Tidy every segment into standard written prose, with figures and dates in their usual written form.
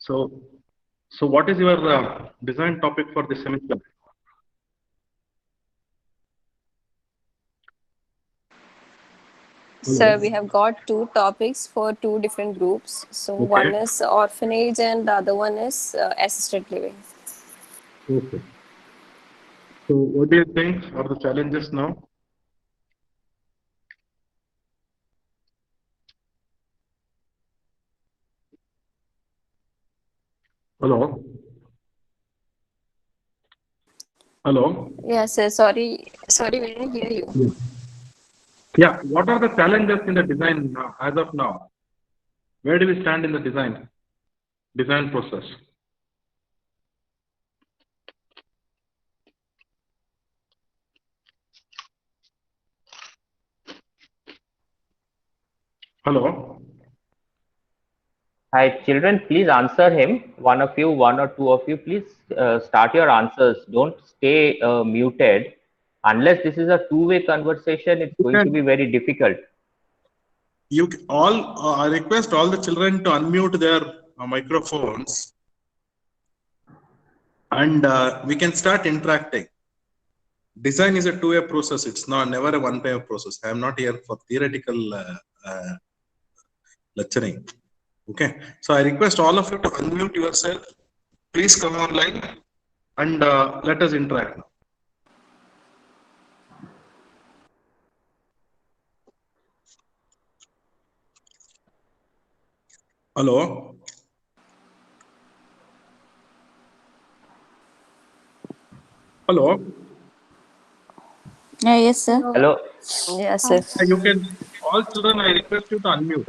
So, so what is your design topic for this semester? So Hello. we have got two topics for two different groups. So one Okay. is orphanage and the other one is assisted living. Okay. So, what do you think are the challenges now? Hello. Hello. Yes, sorry, we didn't hear you. Yeah. Yeah. What are the challenges in the design now, as of now? Where do we stand in the design process? Hello. Hi, children, please answer him. One of you, one or two of you, please start your answers. Don't stay muted. Unless this is a two-way conversation, it's You going to can. be very difficult. All. I request all the children to unmute their microphones, and we can start interacting. Design is a two-way process. It's not never a one-way process. I am not here for theoretical lecturing. Okay. So I request all of you to unmute yourself. Please come online and let us interact. Hello. Hello. Yes, sir. Hello. Yes, sir. You can. All children, I request you to unmute.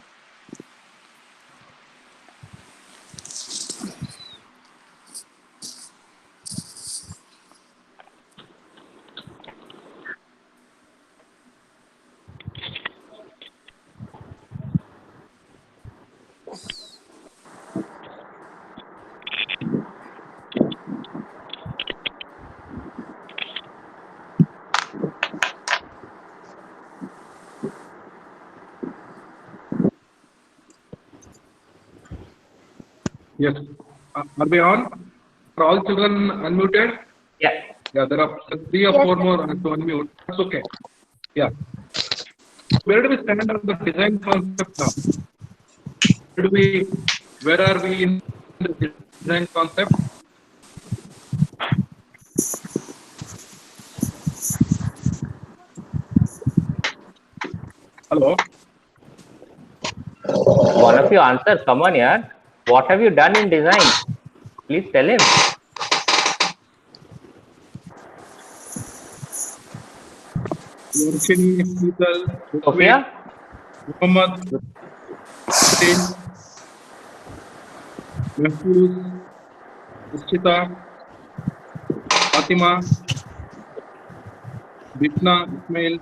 Yes. Are we on? Are all children unmuted? Yeah. Yeah, there are three or four more to unmute. That's okay. Yeah. Where do we stand on the design concept now? Where are we in the design concept? Hello. One of you answer. Come on, yeah. What have you done in design? Please tell him. Yarshini, Sheetal, Ritwik, Sophia? Muhammad, Hussein, Mahfouz, Ishita, Fatima, Bitna, Ismail.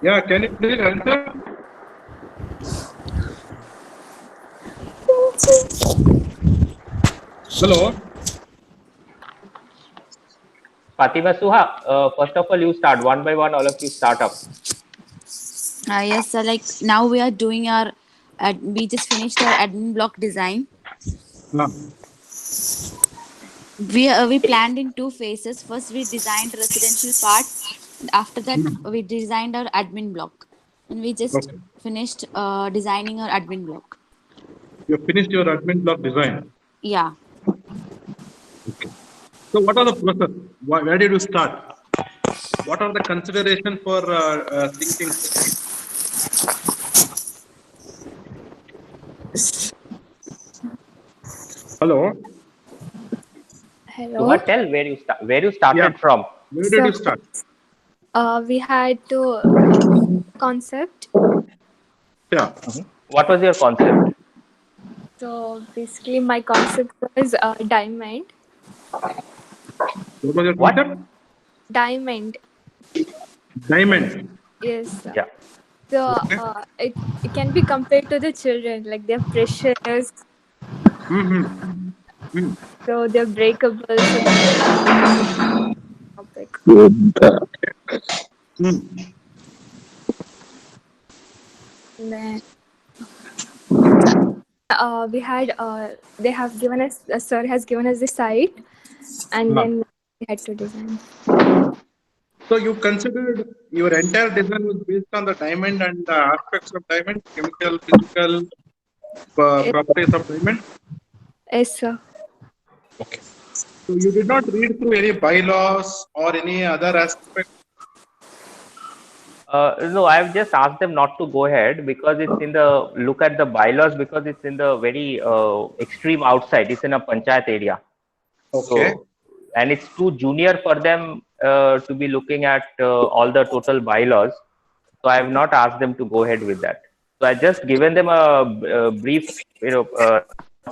Yeah, can you please answer? Hello. Fatima Suha, first of all, you start. One by one, all of you start up. Yes, sir. Like now we are doing our, we just finished our admin block design. Ah, We planned in two phases. First, we designed residential part. And after that, we designed our admin block, and we just okay. finished designing our admin block. You have finished your admin block design. Yeah. Okay. So what are the process? Where did you start? What are the consideration for thinking? Hello. Suha, Hello. tell where you Yeah. started from. Where did So you start? we had to concept. Yeah. What was your concept? So basically, my concept was diamond. What was your What? concept? Diamond. Diamond. Yes. Yeah. So Okay. it can be compared to the children, like they're precious, Mm-hmm. Mm. so they're breakable. So topic. Mm. Then, We had they have given us a sir has given us the site, and then we had to design. So you considered your entire design was based on the diamond and the aspects of diamond, chemical, physical properties of diamond. Yes, sir. Okay. So you did not read through any bylaws or any other aspect. No, I've just asked them not to go ahead because it's in the look at the bylaws because it's in the very extreme outside. It's in a panchayat area. Okay. So, and it's too junior for them to be looking at all the total bylaws. So I have not asked them to go ahead with that. So I just given them a brief,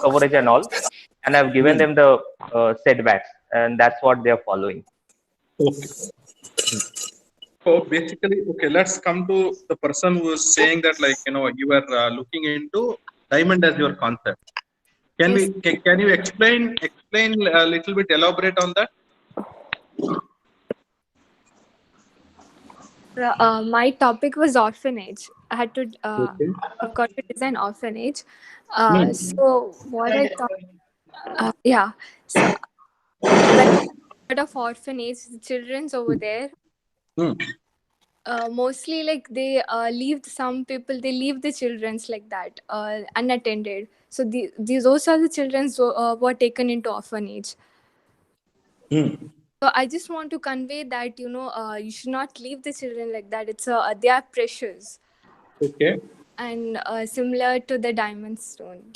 coverage and all, and I've given them the setbacks, and that's what they are following. Okay. So basically, okay, let's come to the person who is saying that, like, you are looking into diamond as your concept. Can Yes. can you explain a little bit, elaborate on that? My topic was orphanage. I had to Okay. I've got to design orphanage. Hmm. So what I thought, yeah. So when I heard of orphanage, the children's over there. Hmm. Mostly like they leave some people, they leave the children's like that unattended, so those are the children's who are taken into orphanage. Hmm. So I just want to convey that you should not leave the children like that. It's they are precious Okay. and similar to the diamond stone.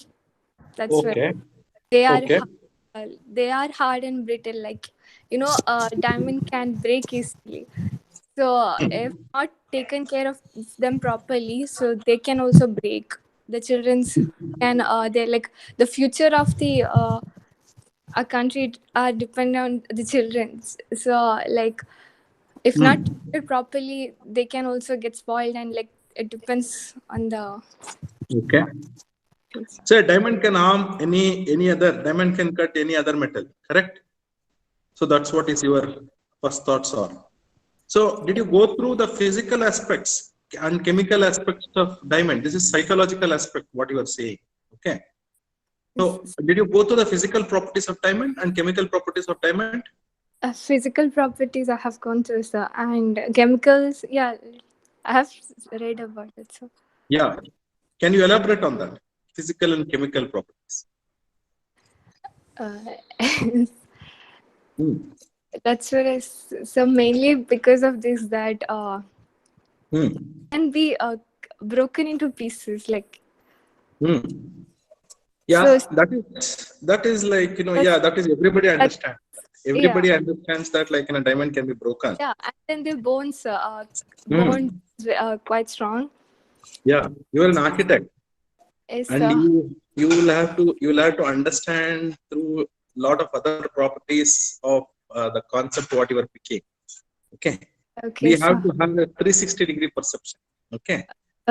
That's where Okay. they are Okay. they are hard and brittle, like diamond can break easily. So if not taken care of them properly, so they can also break. The children's can they're like the future of the a country are dependent on the children's. So like if not Hmm. treated properly, they can also get spoiled, and like it depends on the. Okay. So a diamond can harm any other diamond can cut any other metal, correct? So that's what is your first thoughts are. So did you go through the physical aspects and chemical aspects of diamond? This is psychological aspect, what you are saying. Okay. So did you go through the physical properties of diamond and chemical properties of diamond? Physical properties I have gone through, sir, and chemicals. Yeah, I have read about it. So Yeah. Can you elaborate on that? Physical and chemical properties. uh, Hmm. that's what so mainly because of this that Hmm. can be broken into pieces, like Hmm. so. Yeah, that is like, That's, yeah, that is everybody that, understand. yeah, Everybody understands that, like, a diamond can be broken. yeah, and then the bones Hmm. quite strong. Yeah, you are an architect, Is and you will have to understand through lot of other properties of the concept what you are picking. Okay, we okay, have sir. to have a 360-degree perception. Okay,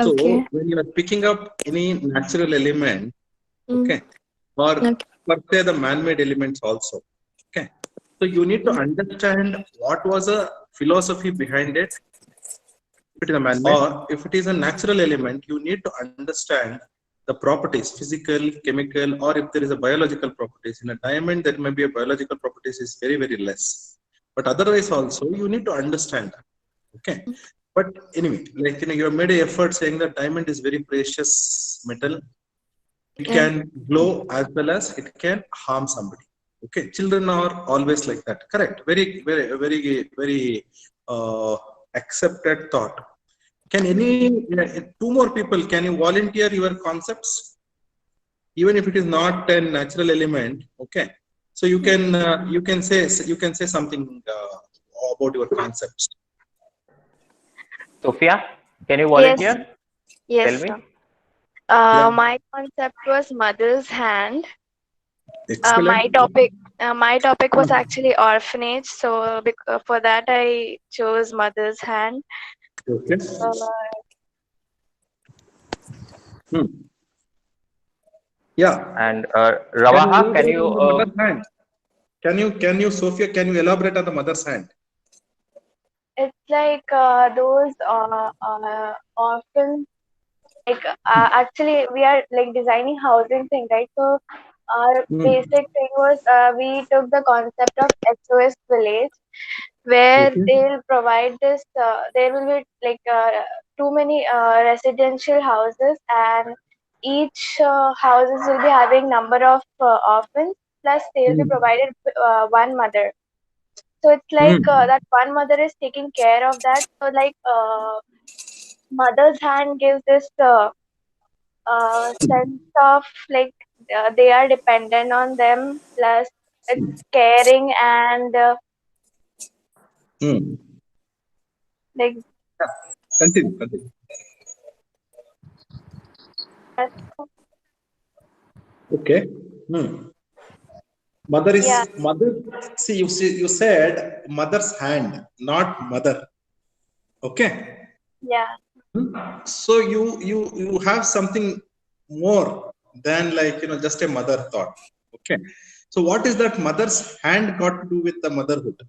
so Okay. when you are picking up any natural element, Mm. okay, or Okay. per se the man-made elements also, okay, so you need to understand what was a philosophy behind it. If it is a man-made or if it is a natural element, you need to understand the properties, physical, chemical, or if there is a biological properties. In a diamond, there may be a biological properties is very, very less. But otherwise also, you need to understand that. Okay. But anyway, like, you have made an effort saying that diamond is very precious metal. It can glow as well as it can harm somebody. Okay. Children are always like that. Correct. Very, very, very, very accepted thought. Can two more people, can you volunteer your concepts? Even if it is not a natural element, okay. So you can say something about your concepts. Sophia, can you Yes, volunteer? yes, Tell me. sir. Yeah. My concept was mother's hand. Excellent. My topic was actually orphanage. So for that I chose mother's hand. Okay. Uh, Hmm. Yeah. And Can you Ravaha, can elaborate you? on the mother's hand? Can you, Sophia, can you elaborate on the mother's hand? it's like those orphans like actually we are like designing housing thing, right? So our basic thing was we took the concept of SOS village, where Okay. they'll provide this. There will be like too many residential houses, and each houses will be having number of orphans. Plus, they will be provided one mother. So it's like that one mother is taking care of that. So like mother's hand gives this sense of like they are dependent on them. Plus, it's caring and Hmm. like Continue. Continue. Okay. Mother yeah, is mother. See, you said mother's hand, not mother. Okay. yeah. So you have something more than like just a mother thought. Okay. So what is that mother's hand got to do with the motherhood?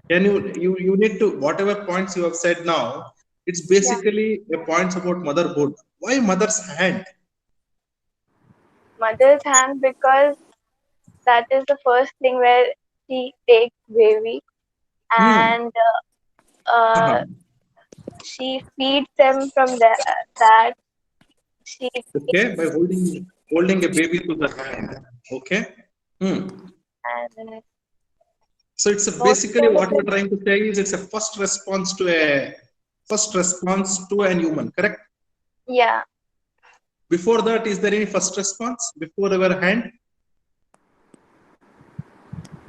Can you need to whatever points you have said now? It's Yeah. basically a points about motherhood. Why mother's hand? Mother's hand, because that is the first thing where she takes baby Hmm. and Uh-huh. she feeds them from that she Okay, by holding a baby to the hand. Okay. and So it's most basically what you're trying to say is it's a first response to an human, correct? yeah, Before that, is there any first response before our hand?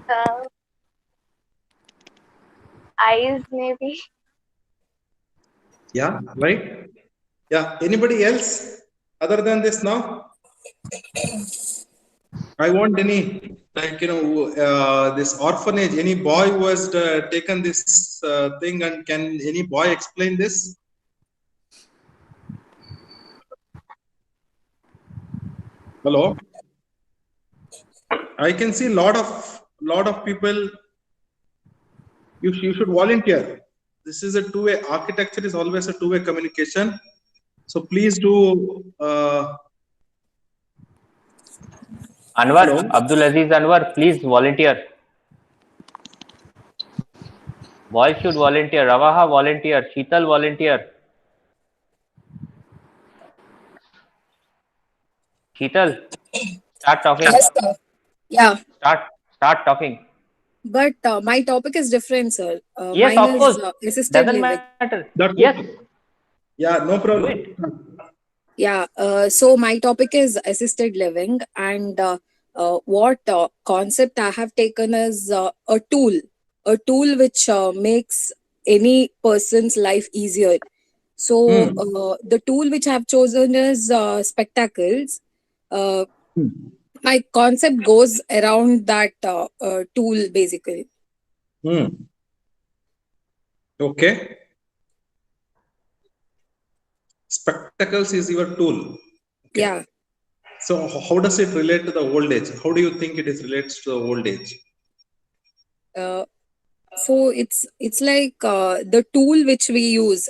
uh, eyes maybe. Yeah, right. Yeah. Anybody else other than this now? I want any like this orphanage. Any boy who has taken this thing, and can any boy explain this? Hello. I can see lot of people. You should volunteer. This is a two-way. Architecture is always a two-way communication. So please do. Anwar, Hello. Abdul Aziz Anwar, please volunteer. Boys should volunteer. Ravaha volunteer. Sheetal volunteer. Sheetal, start talking. Yes, sir. Yeah, Start talking. but my topic is different, sir. Yes, Mine of course. is assisted Doesn't living. matter. That's Yes, okay. Yeah, no do problem. it. Yeah, so my topic is assisted living, and what concept I have taken is a tool which makes any person's life easier. So the tool which I have chosen is spectacles. Uh, my concept goes around that tool basically. Okay. Spectacles is your tool. Okay. Yeah. So how does it relate to the old age? How do you think it is relates to the old age? So it's like the tool which we use.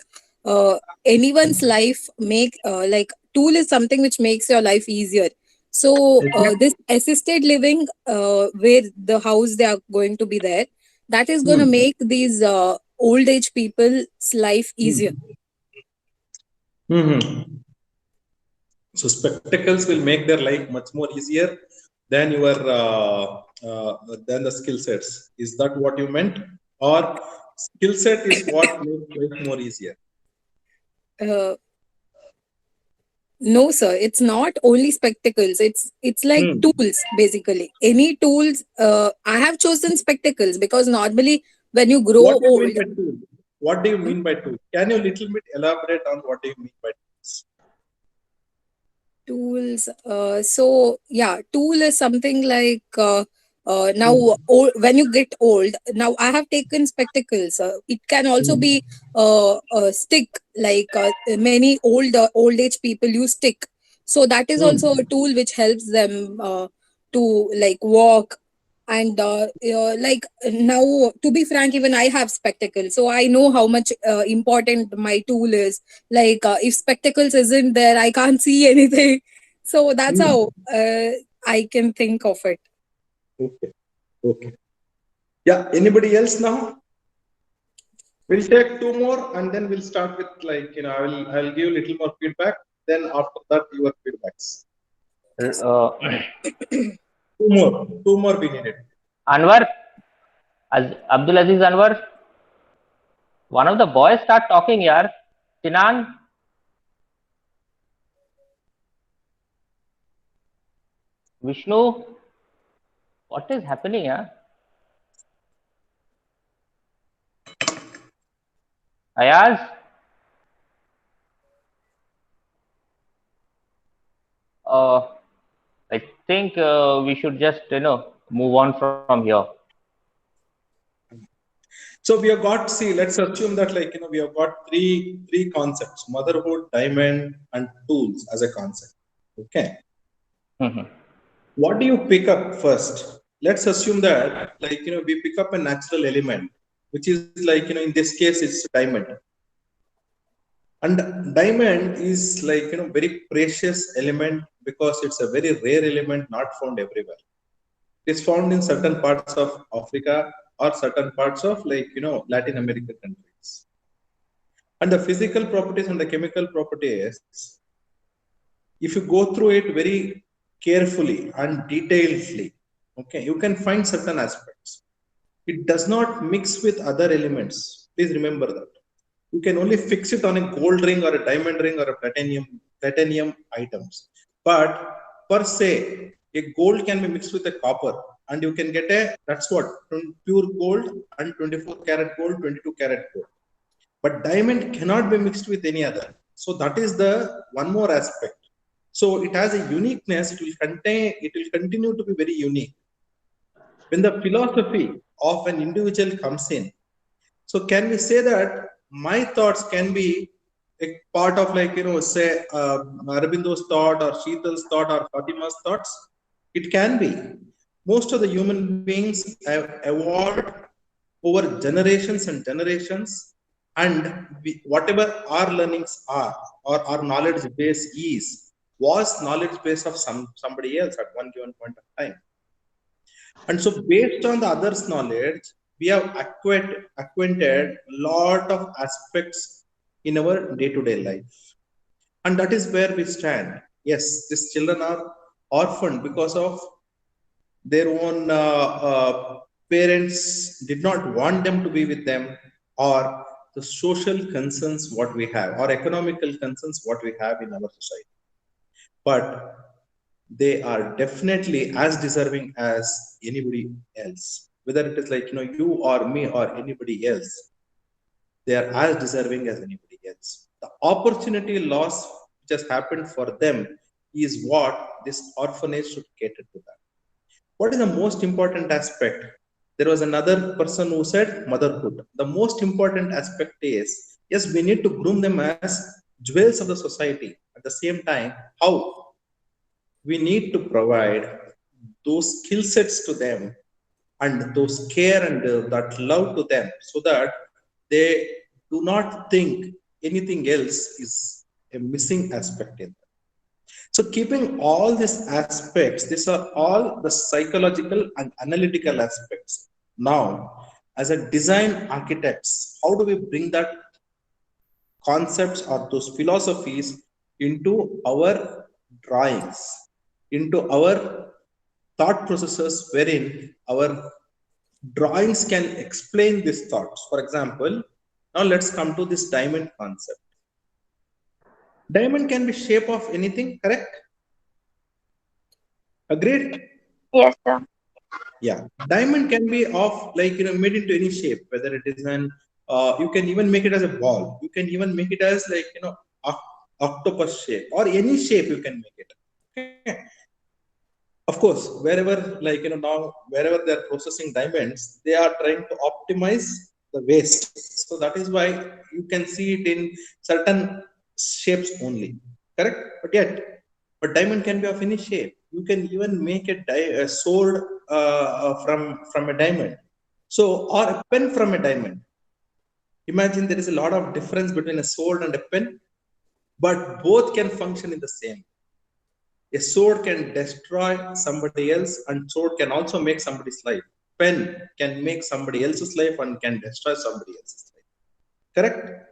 Anyone's life make like tool is something which makes your life easier. So this assisted living, where the house they are going to be there, that is going to make these old age people's life easier. So spectacles will make their life much more easier than than the skill sets. Is that what you meant? Or skill set is what makes life more easier? No, sir, it's not only spectacles. It's like tools basically. Any tools. I have chosen spectacles because normally when you grow What do you old, mean by tool? What do you mean by tool? Can you little bit elaborate on what do you mean by tools? tools. So yeah, tool is something like now when you get old. Now I have taken spectacles. It can also be a stick. Like many old age people use stick. So that is also a tool which helps them to like walk. And like now, to be frank, even I have spectacles, so I know how much important my tool is. Like if spectacles isn't there, I can't see anything. So that's Hmm. how I can think of it. Okay. Okay. Yeah. Anybody else now? We'll take two more and then we'll start with I'll give a little more feedback. Then after that, your feedbacks. Two more we needed. Anwar, Abdul Aziz Anwar, one of the boys start talking, yaar. Sinan, Vishnu, what is happening, yaar? Ayaz, I think we should just move on from here. So we have got, see, let's assume that we have got three concepts: motherhood, diamond, and tools as a concept. Okay. Mhm. What do you pick up first? Let's assume that we pick up a natural element, which is in this case it's diamond. And diamond is very precious element because it's a very rare element, not found everywhere. It's found in certain parts of Africa or certain parts of Latin American countries. And the physical properties and the chemical properties, if you go through it very carefully and detailedly, okay, you can find certain aspects. It does not mix with other elements. Please remember that. You can only fix it on a gold ring or a diamond ring or a platinum items. But per se, a gold can be mixed with a copper, and you can get a, that's what, pure gold and 24 karat gold, 22 karat gold. But diamond cannot be mixed with any other. So that is the one more aspect. So it has a uniqueness. It will continue to be very unique. When the philosophy of an individual comes in, so can we say that my thoughts can be a part of say Arabindo's thought or Sheetal's thought or Fatima's thoughts? It can be. Most of the human beings have evolved over generations and generations, and whatever our learnings are or our knowledge base is was knowledge base of somebody else at one given point of time. And so based on the other's knowledge, we have acquainted lot of aspects in our day-to-day life. And that is where we stand. Yes, these children are orphaned because of their own parents did not want them to be with them, or the social concerns what we have, or economical concerns what we have in our society. But they are definitely as deserving as anybody else, whether it is you or me or anybody else. They are as deserving as anybody else. The opportunity loss which has happened for them is what this orphanage should cater to that. What is the most important aspect? There was another person who said motherhood. The most important aspect is, yes, we need to groom them as jewels of the society. At the same time, how? We need to provide those skill sets to them and those care and that love to them, so that they do not think anything else is a missing aspect in them. So keeping all these aspects, these are all the psychological and analytical aspects. Now, as a design architects, how do we bring that concepts or those philosophies into our drawings, into our thought processes, wherein our drawings can explain these thoughts? For example, now let's come to this diamond concept. Diamond can be shape of anything, correct? Agreed? Yes, sir. Yeah, diamond can be of made into any shape, whether it is an you can even make it as a ball, you can even make it as octopus shape, or any shape you can make it. Okay. Of course, wherever now wherever they're processing diamonds, they are trying to optimize the waste. So that is why you can see it in certain shapes only, correct? But diamond can be of any shape. You can even make a sword from a diamond. So, or a pen from a diamond. Imagine there is a lot of difference between a sword and a pen, but both can function in the same. A sword can destroy somebody else, and sword can also make somebody's life. Pen can make somebody else's life and can destroy somebody else's life. Correct?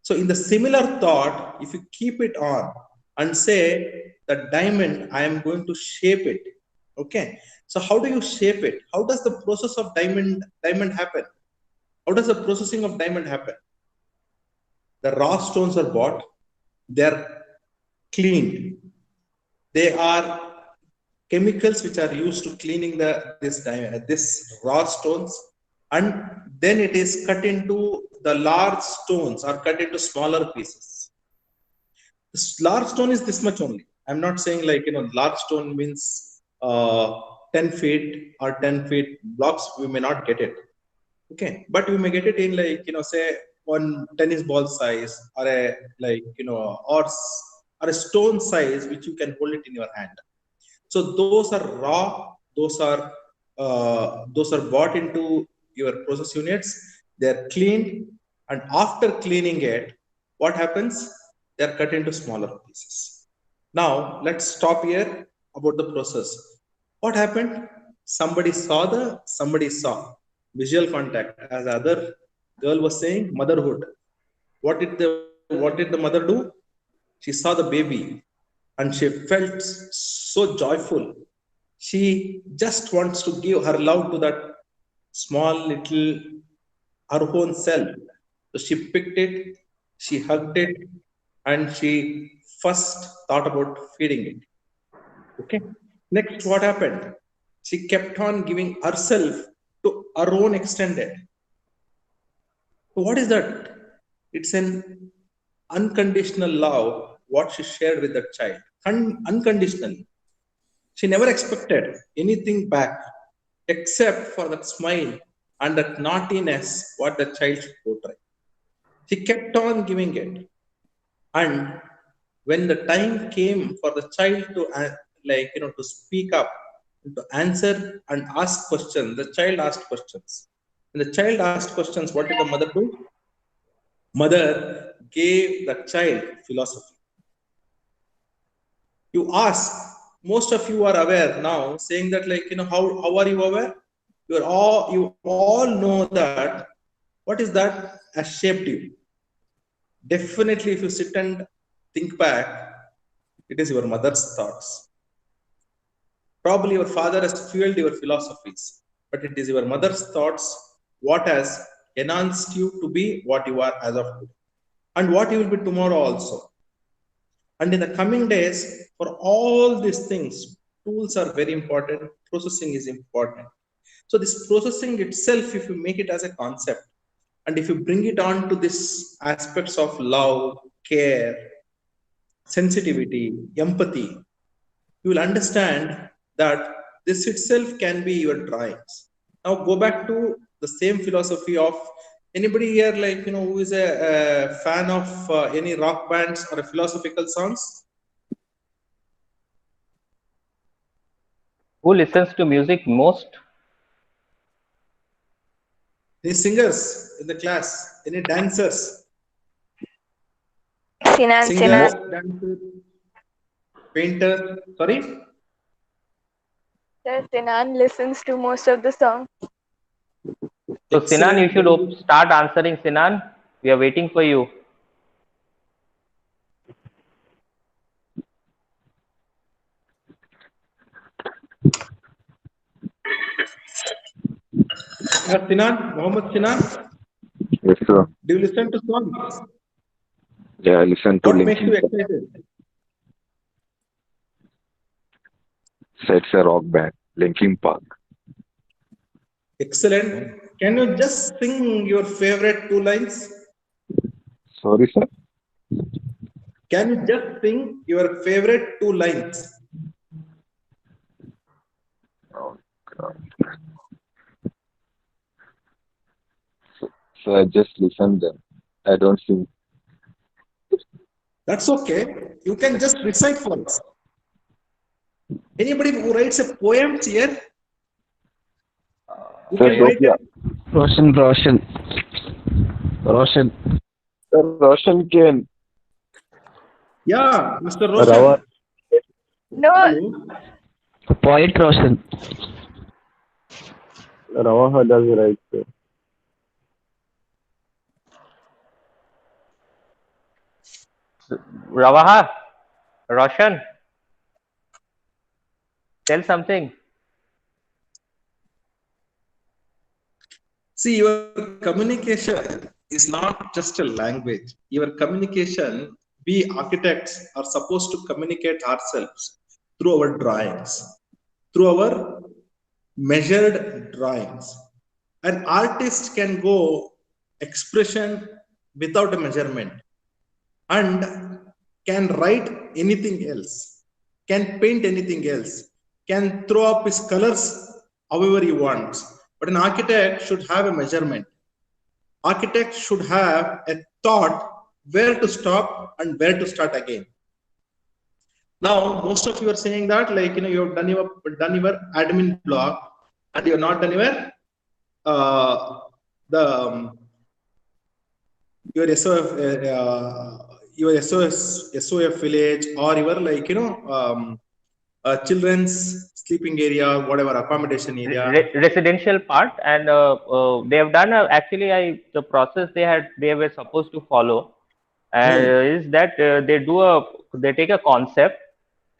So in the similar thought, if you keep it on and say the diamond, I am going to shape it. Okay. So how do you shape it? How does the process of diamond happen? How does the processing of diamond happen? The raw stones are bought, they're cleaned. They are chemicals which are used to cleaning this raw stones, and then it is cut into the large stones or cut into smaller pieces. This large stone is this much only. I'm not saying like, large stone means 10 feet or 10 feet blocks. We may not get it. Okay. But we may get it in like, say one tennis ball size or or a stone size, which you can hold it in your hand. So those are raw. Those are bought into your process units. They're cleaned, and after cleaning it, what happens? They're cut into smaller pieces. Now let's stop here about the process. What happened? Somebody saw visual contact, as the other girl was saying, motherhood. What did the mother do? She saw the baby and she felt so joyful. She just wants to give her love to that small little her own self. So she picked it, she hugged it, and she first thought about feeding it. Okay. Next, what happened? She kept on giving herself to her own extended. So what is that? It's an unconditional love, what she shared with that child. Unconditionally. She never expected anything back except for that smile and that naughtiness what the child should portray. She kept on giving it. And when the time came for the child to to speak up, to answer and ask questions, the child asked questions. When the child asked questions, what did the mother do? Mother gave the child philosophy. You ask, most of you are aware now, saying that how are you aware? You all know that. What is that has shaped you? Definitely, if you sit and think back, it is your mother's thoughts. Probably your father has fueled your philosophies, but it is your mother's thoughts what has enhanced you to be what you are as of today, and what you will be tomorrow also. And in the coming days, for all these things, tools are very important, processing is important. So this processing itself, if you make it as a concept, and if you bring it on to these aspects of love, care, sensitivity, empathy, you will understand that this itself can be your drawings. Now go back to the same philosophy of anybody here, who is a fan of any rock bands or philosophical songs? Who listens to music most? Any singers in the class? Any dancers? Sinan. Singers, dancers, painters, sorry? Sir, Sinan listens to most of the songs. So Sinan, you should start answering. Sinan, we are waiting for you. Sinan, Mohammed Sinan, Yes, sir. do you listen to songs? Yeah, I listen to What makes you Linkin Park. excited? So it's a rock band, Linkin Park. Excellent. Can you just sing your favorite 2 lines? Sorry, sir. Can you just sing your favorite 2 lines? Oh, God. So I just listen them. I don't sing. That's okay. You can just recite for us. Anybody who writes a poem here? Who Sir, can write Sophia. Roshan. Sir, Roshan Kane. Yeah, Mr. Rava. Roshan. No, Hello. Poet Roshan. Rava does right, sir. Ravaha, Roshan, tell something. See, your communication is not just a language. Your communication, we architects are supposed to communicate ourselves through our drawings, through our measured drawings. An artist can go expression without a measurement and can write anything else, can paint anything else, can throw up his colors however he wants. But an architect should have a measurement. Architect should have a thought where to stop and where to start again. Now, most of you are saying that, like, you've done your admin block and you're not done your the your SOF your SOF village, or your, like, children's sleeping area, whatever accommodation area. Residential part, and they have done actually the process they were supposed to follow is that they take a concept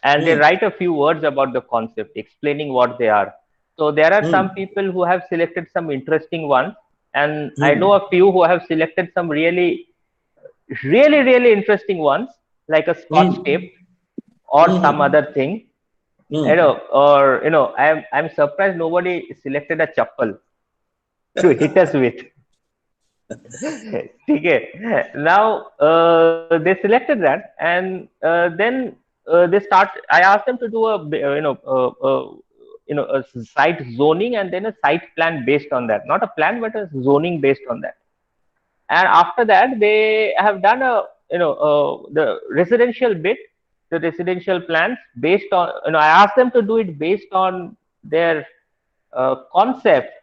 and they write a few words about the concept, explaining what they are. So there are some people who have selected some interesting ones, and I know a few who have selected some really interesting ones, like a scotch tape or some other thing. I'm surprised nobody selected a chappal to hit us with. Okay. Now they selected that, and then they start. I asked them to do a site zoning and then a site plan based on that. Not a plan, but a zoning based on that. And after that, they have done the residential bit, the residential plans based on. I asked them to do it based on their concept,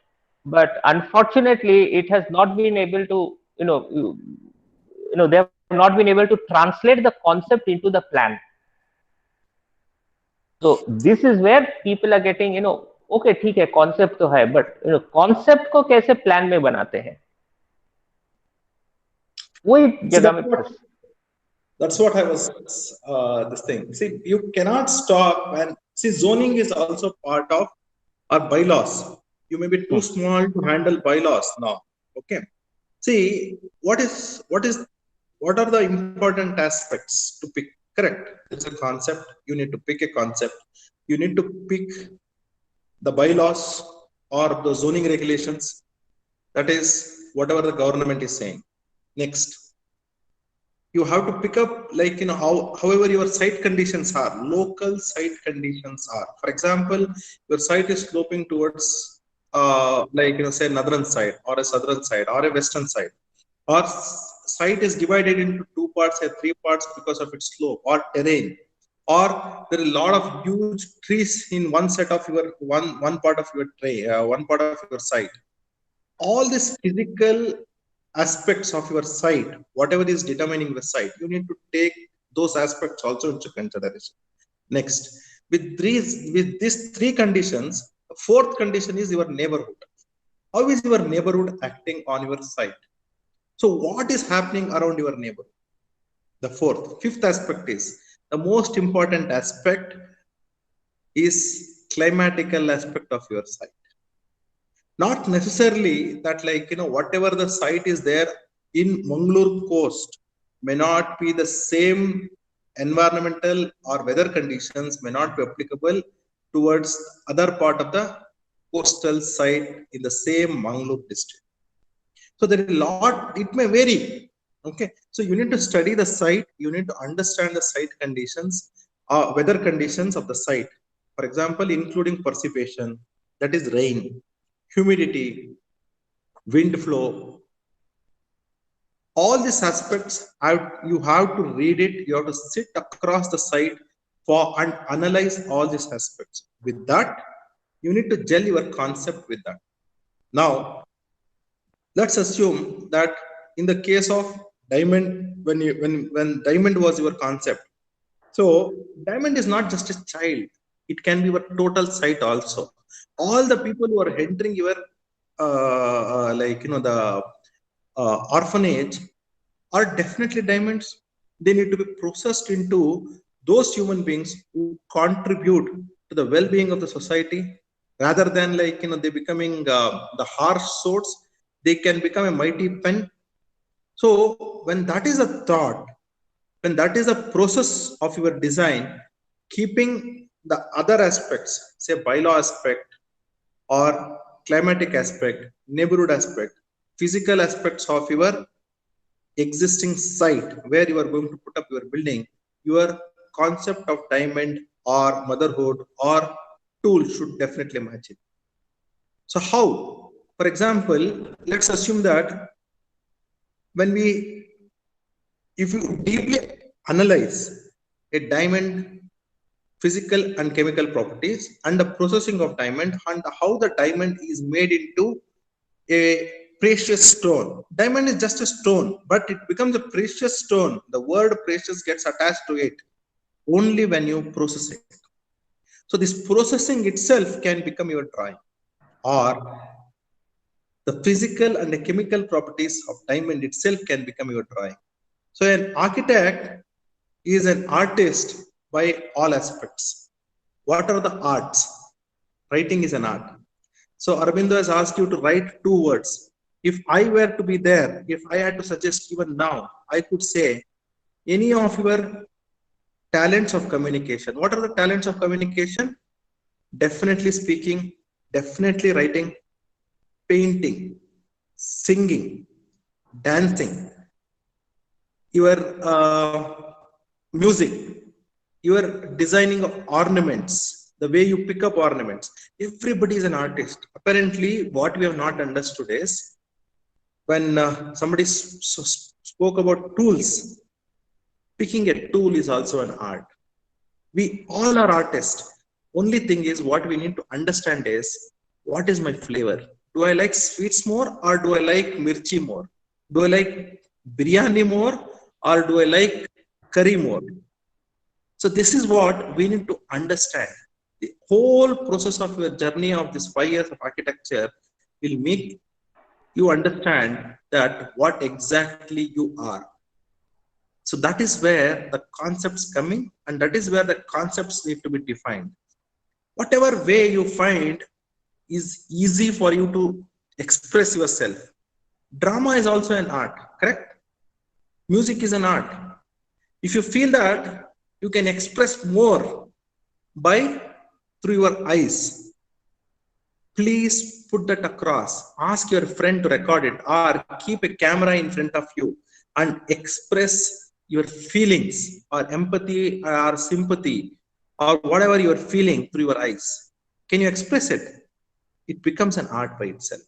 but unfortunately, it has not been able to. They have not been able to translate the concept into the plan. So this is where people are getting, okay, ठीक है, concept तो है, but concept को कैसे plan में बनाते हैं? वही जगह में. That's what I was this thing. See, you cannot stop, and see, zoning is also part of our bylaws. You may be too small to handle bylaws now. Okay. See, what are the important aspects to pick? Correct. It's a concept. You need to pick a concept. You need to pick the bylaws or the zoning regulations. That is whatever the government is saying. Next, you have to pick up, like, however your site conditions are, local site conditions are. For example, your site is sloping towards say northern side or a southern side or a western side, or site is divided into two parts or three parts because of its slope or terrain, or there are a lot of huge trees in one set of your one part of your one part of your site. All these physical aspects of your site, whatever is determining the site, you need to take those aspects also into consideration. Next, with these three conditions, the fourth condition is your neighborhood. How is your neighborhood acting on your site? So what is happening around your neighborhood? The fifth aspect is the most important aspect is climatical aspect of your site. Not necessarily that, like, whatever the site is there in Mangalore coast may not be the same environmental or weather conditions may not be applicable towards other part of the coastal site in the same Mangalore district. So there is a lot, it may vary. Okay. So you need to study the site. You need to understand the site conditions, weather conditions of the site. For example, including precipitation, that is rain, humidity, wind flow. All these aspects, you have to read it. You have to sit across the site and analyze all these aspects. With that, you need to gel your concept with that. Now, let's assume that in the case of diamond, when diamond was your concept, so diamond is not just a child; it can be your total site also. All the people who are entering your the orphanage are definitely diamonds. They need to be processed into those human beings who contribute to the well-being of the society, rather than they becoming the harsh swords. They can become a mighty pen. So when that is a thought, when that is a process of your design, keeping the other aspects, say bylaw aspect or climatic aspect, neighborhood aspect, physical aspects of your existing site where you are going to put up your building, your concept of diamond or motherhood or tool should definitely match it. So how? For example, let's assume that if you deeply analyze a diamond physical and chemical properties and the processing of diamond and how the diamond is made into a precious stone. Diamond is just a stone, but it becomes a precious stone. The word precious gets attached to it only when you process it. So this processing itself can become your drawing, or the physical and the chemical properties of diamond itself can become your drawing. So an architect is an artist by all aspects. What are the arts? Writing is an art. So Aurobindo has asked you to write 2 words. If I were to be there, if I had to suggest even now, I could say any of your talents of communication. What are the talents of communication? Definitely speaking, definitely writing, painting, singing, dancing, your music, your designing of ornaments, the way you pick up ornaments. Everybody is an artist. Apparently, what we have not understood is when somebody spoke about tools, picking a tool is also an art. We all are artists. Only thing is what we need to understand is what is my flavor? Do I like sweets more or do I like mirchi more? Do I like biryani more or do I like curry more? So this is what we need to understand. The whole process of your journey of this 5 years of architecture will make you understand that what exactly you are. So that is where the concepts come in, and that is where the concepts need to be defined. Whatever way you find is easy for you to express yourself. Drama is also an art, correct? Music is an art. If you feel that you can express more through your eyes, please put that across. Ask your friend to record it or keep a camera in front of you and express your feelings or empathy or sympathy or whatever you are feeling through your eyes. Can you express it? It becomes an art by itself.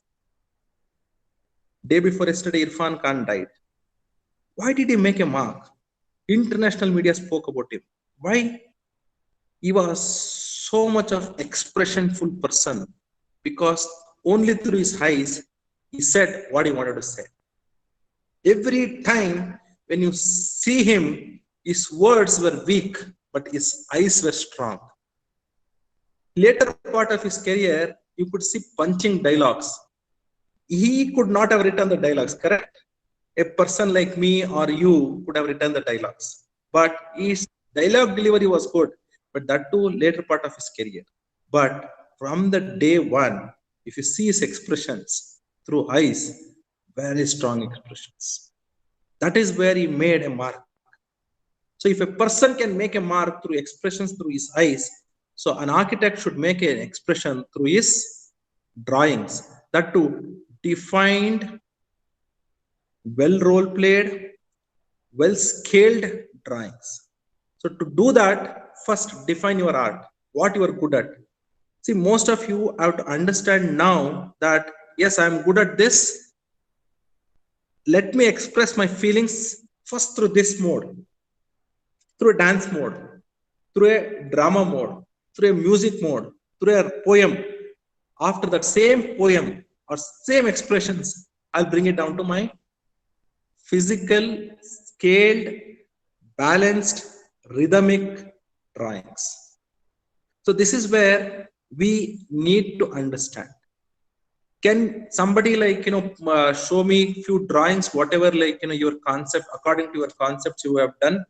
Day before yesterday, Irfan Khan died. Why did he make a mark? International media spoke about him. Why? He was so much of expressionful person because only through his eyes he said what he wanted to say. Every time when you see him, his words were weak, but his eyes were strong. Later part of his career, you could see punching dialogues. He could not have written the dialogues, correct? A person like me or you could have written the dialogues. But his dialogue delivery was good, but that too later part of his career. But from the day one, if you see his expressions through eyes, very strong expressions. That is where he made a mark. So if a person can make a mark through expressions through his eyes, so an architect should make an expression through his drawings. That too defined, well role played, well scaled drawings. So to do that, first define your art, what you are good at. See, most of you have to understand now that yes, I am good at this. Let me express my feelings first through this mode, through a dance mode, through a drama mode, through a music mode, through a poem. After that same poem or same expressions, I'll bring it down to my physical, scaled, balanced, rhythmic drawings. So this is where we need to understand. Can somebody show me few drawings, whatever your concept, according to your concepts you have done?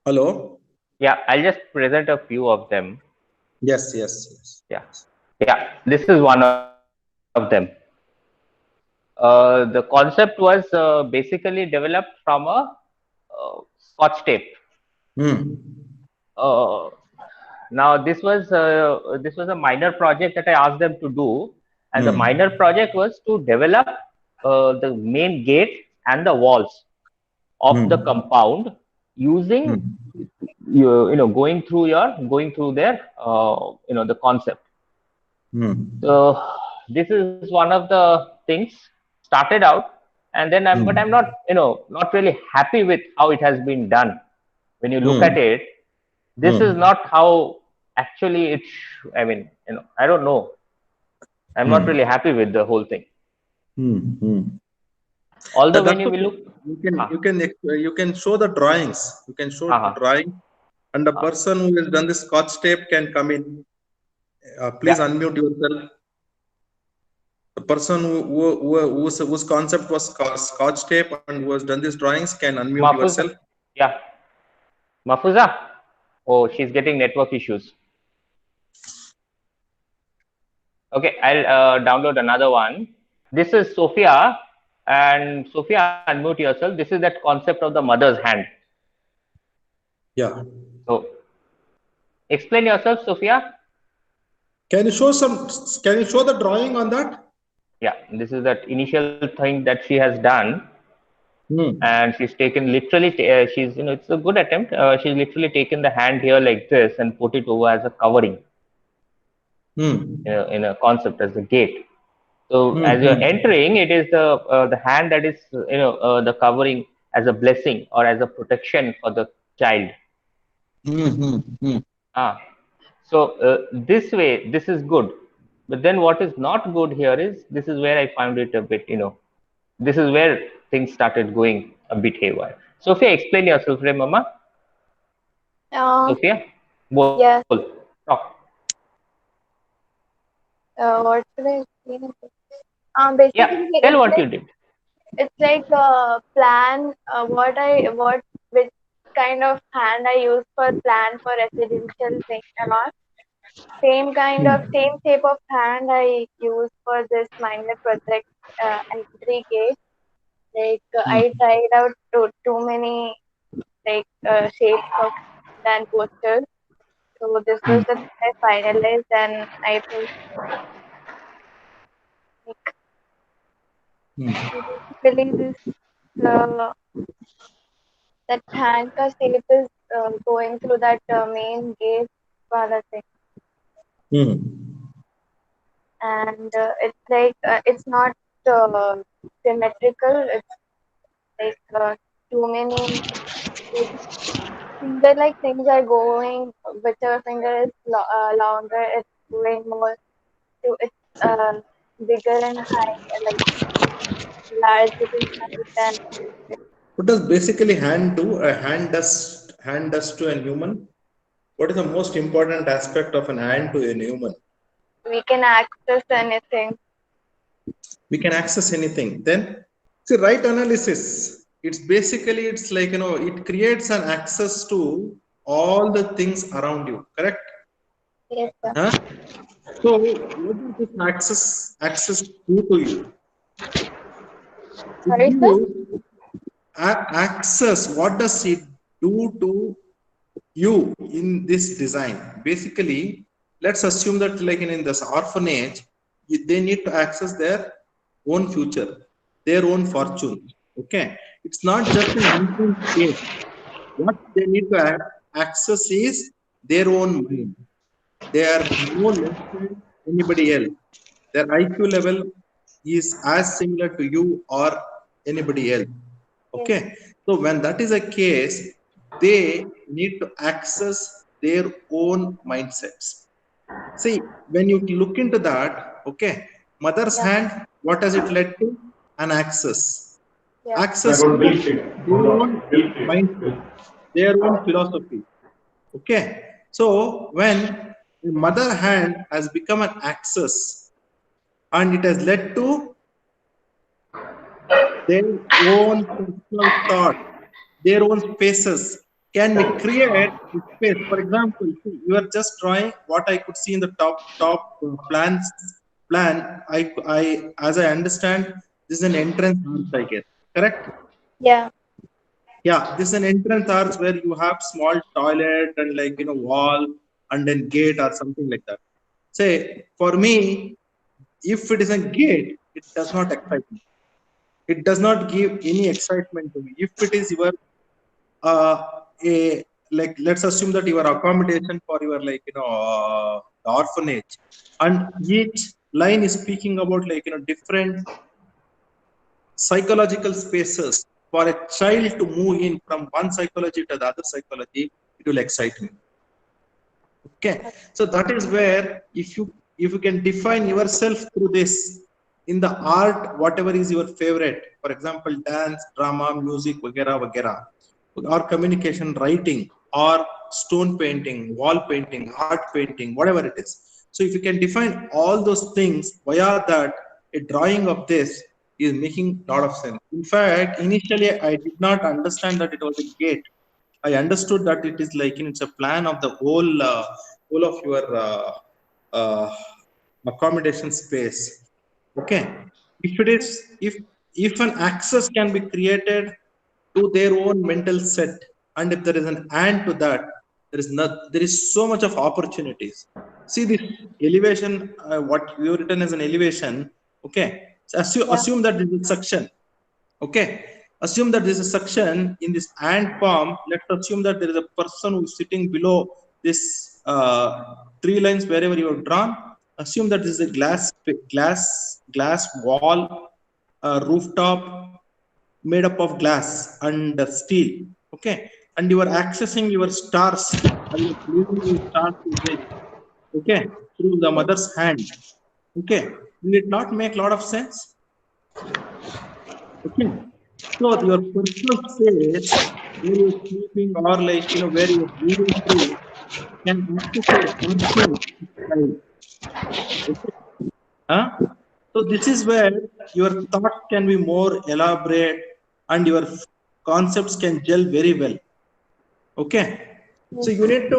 Hello? Yeah, I'll just present a few of them. Yes, yes, yes. Yeah, this is one of them. The concept was basically developed from a Scotch tape. Now this was a minor project that I asked them to do, and the minor project was to develop the main gate and the walls of the compound using going through their the concept. So this is one of the things started out, and then but I'm not not really happy with how it has been done. When you look at it, this is not how actually it. I mean, I don't know. I'm not really happy with the whole thing. Although when you will look, you can show the drawings. You can show the drawing, and the person who has done the Scotch tape can come in. Please unmute yourself. The person whose concept was Scotch tape and who has done these drawings can unmute yourself. Yeah, Mafuza. Oh, she's getting network issues. Okay, I'll download another one. This is Sophia, and Sophia, unmute yourself. This is that concept of the mother's hand. Yeah. So, explain yourself, Sophia. Can you show the drawing on that? Yeah, this is that initial thing that she has done, and she's taken literally. She's it's a good attempt. She's literally taken the hand here like this and put it over as a covering. In a concept as a gate. So as you're entering, it is the hand that is the covering as a blessing or as a protection for the child. So this way, this is good. But then what is not good here is, this is where I found it a bit, this is where things started going a bit haywire. Sophia, explain yourself, Mama. Sophia? Yeah. Talk. What should I explain? Basically, tell what you did. It's like a plan. Which kind of hand I use for plan for residential thing and all. Same shape of hand I use for this minor project entry gate. I tried out too many shapes of hand posters. So this was the thing I finalized, and I think basically this that hand ka shape is going through that main gate wala thing. And it's like it's not symmetrical. It's like too many finger like things are going. Whichever finger is longer, it's going more. So it's bigger and high, like larger in height. And what does basically hand do? A hand does to a human. What is the most important aspect of an hand to a human? we can access anything. We can access anything. Then see, right analysis. It's basically, it's like, it creates an access to all the things around you. Correct? Yes, sir. So what does this access do to you? Sorry, sir? Access, what does it do to you in this design? Basically, let's assume that like in this orphanage, they need to access their own future, their own fortune. Okay, it's not just an infant case. What they need to access is their own mind. They are no less than anybody else. Their IQ level is as similar to you or anybody else. Okay, so when that is a case, they need to access their own mindsets. See, when you look into that, okay, mother's hand, what has it led to? An access. Yeah. Access to their own mindset, their own philosophy. Okay. So when the mother hand has become an access and it has led to their own personal thought, their own spaces. Can we create a space? For example, see, you are just drawing what I could see in the top plan. I as I understand, this is an entrance arch, I guess. Correct? Yeah. Yeah, this is an entrance arch where you have small toilet and like wall and then gate or something like that. Say for me, if it is a gate, it does not excite me. It does not give any excitement to me. If it is your a like, let's assume that your accommodation for your the orphanage, and each line is speaking about different psychological spaces for a child to move in from one psychology to the other psychology, it will excite me. Okay, so that is where if you can define yourself through this in the art, whatever is your favorite, for example, dance, drama, music, vagera, vagera, or communication, writing, or stone painting, wall painting, art painting, whatever it is. So if you can define all those things via that, a drawing of this is making a lot of sense. In fact, initially I did not understand that it was a gate. I understood that it is like it's a plan of the whole of your accommodation space. Okay, if it is, if an access can be created to their own mental set, and if there is an and to that, there is so much of opportunities. See this elevation, what you have written as an elevation. Okay, so assume that this is suction. Okay, assume that there is a suction in this and form. Let's assume that there is a person who is sitting below this three lines wherever you have drawn. Assume that this is a glass wall, rooftop made up of glass and steel. Okay, and you are accessing your stars and you are leaving your stars to this. Okay, through the mother's hand. Okay, will it not make a lot of sense? Okay, so your personal space where you're sleeping or where you're moving through can access your so this is where your thoughts can be more elaborate and your concepts can gel very well. Okay, so you need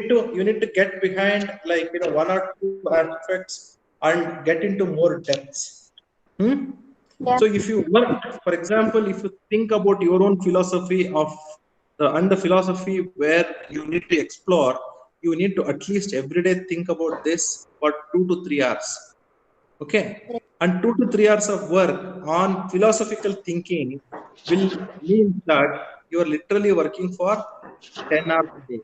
to get behind one or two aspects and get into more depths. Yeah. So if you work, for example, if you think about your own philosophy of the philosophy where you need to explore, you need to at least every day think about this for 2 to 3 hours. Okay, and 2 to 3 hours of work on philosophical thinking will mean that you are literally working for 10 hours a day.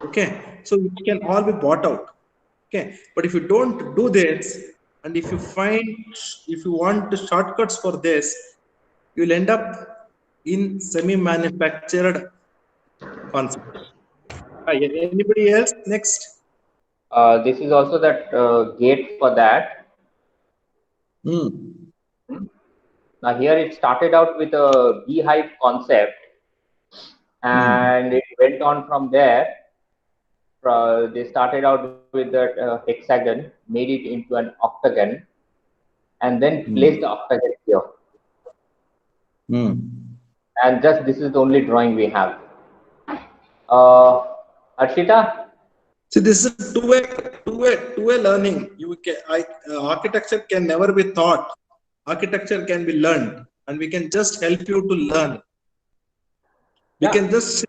Okay, so it can all be bought out. Okay, but if you don't do this, and if you want the shortcuts for this, you'll end up in semi-manufactured concept. Anybody else? Next. This is also that gate for that. Now here it started out with a beehive concept, and it went on from there. They started out with that hexagon, made it into an octagon, and then placed the octagon here. And just this is the only drawing we have. Arshita? See, this is two-way learning. Architecture can never be taught. Architecture can be learned, and we can just help you to learn. We can just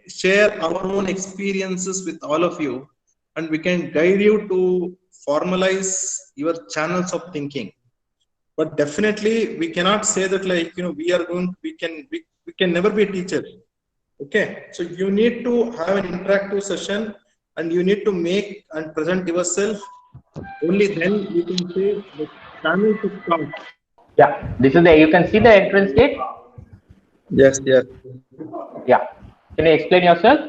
share our own experiences with all of you, and we can guide you to formalize your channels of thinking. But definitely, we cannot say that we can never be a teacher. Okay, so you need to have an interactive session, and you need to make and present yourself. Only then you can say the channel to come. Yeah, this is you can see the entrance gate. Yes. Yeah. Can you explain yourself?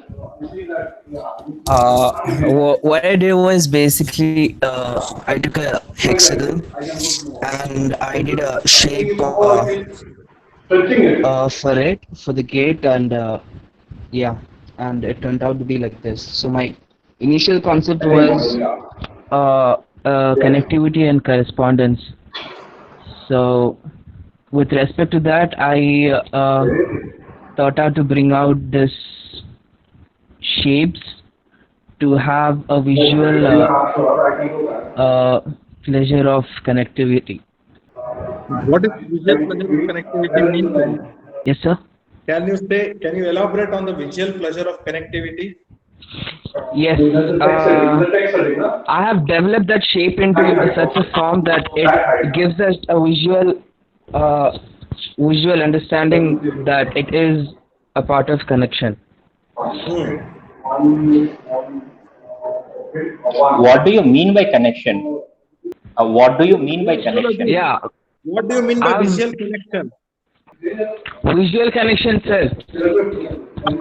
What I did was basically I took a hexagon and I did a shape for it for the gate, and yeah, and it turned out to be like this. So my initial concept was connectivity and correspondence. So with respect to that, I thought out to bring out this shapes to have a visual pleasure of connectivity. What is visual pleasure of connectivity mean? Yes, sir. Can you elaborate on the visual pleasure of connectivity? Yes. I have developed that shape into such a form that it gives us a visual understanding that it is a part of connection. What do you mean by connection? What do you mean by connection? Yeah. What do you mean by visual connection? Visual connection, sir.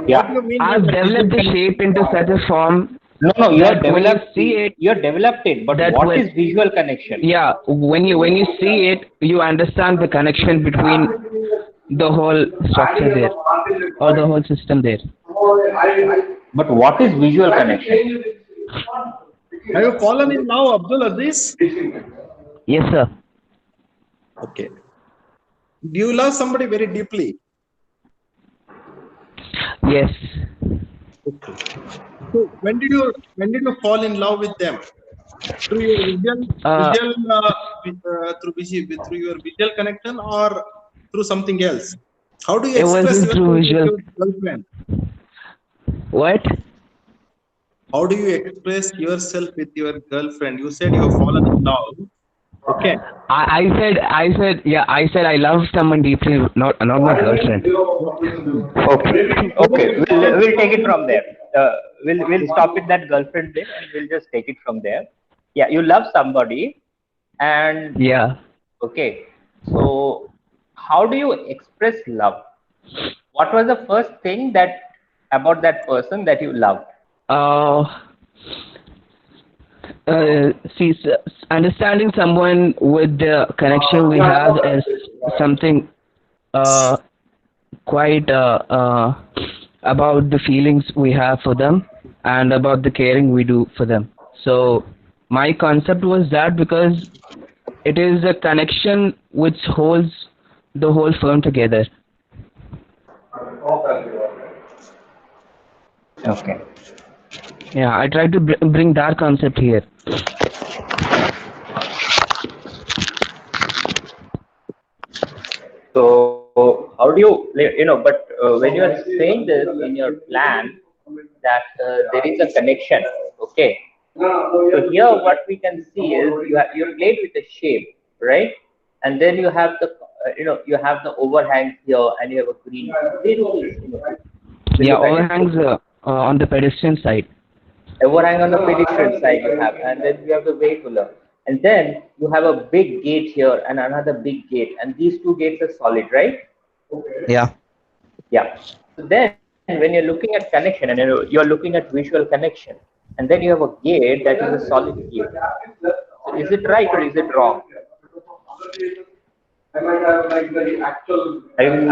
Yeah. What do you mean I've by developed the visual shape into such a form. No, you have that when you developed. see it, You have developed it, but that what when- is visual connection? yeah, when you see it, you understand the connection between the whole structure there or the whole system there. But what is visual connection? Have you fallen in love, Abdul Aziz? Yes, sir. Okay. Do you love somebody very deeply? Yes. Okay. So when did you fall in love with them? Through your through your visual connection or through something else? How do you It express wasn't through yourself with visual. your girlfriend? What? How do you express yourself with your girlfriend? You said you have fallen in love. Okay. I said I love someone deeply, not my girlfriend. Okay, we'll take it from there. We'll stop with that girlfriend bit and we'll just take it from there. Yeah, you love somebody, and Yeah. okay. So how do you express love? What was the first thing about that person that you loved? See, understanding someone with the connection we have is something quite about the feelings we have for them and about the caring we do for them. So my concept was that because it is a connection which holds the whole firm together. Okay. Yeah, I tried to bring that concept here. So how do you, but when you are saying this in your plan that there is a connection, okay? So here what we can see is you played with the shape, right? And then you have the you have the overhang here and you have a green. Yeah, overhangs on the pedestrian side. Overhang on the pedestrian side you have, and then you have the vehicular, and then you have a big gate here and another big gate, and these two gates are solid, right? Yeah. Yeah. So then when you're looking at connection and you're looking at visual connection, and then you have a gate that is a solid gate. So is it right or is it wrong? I might have like the actual. Am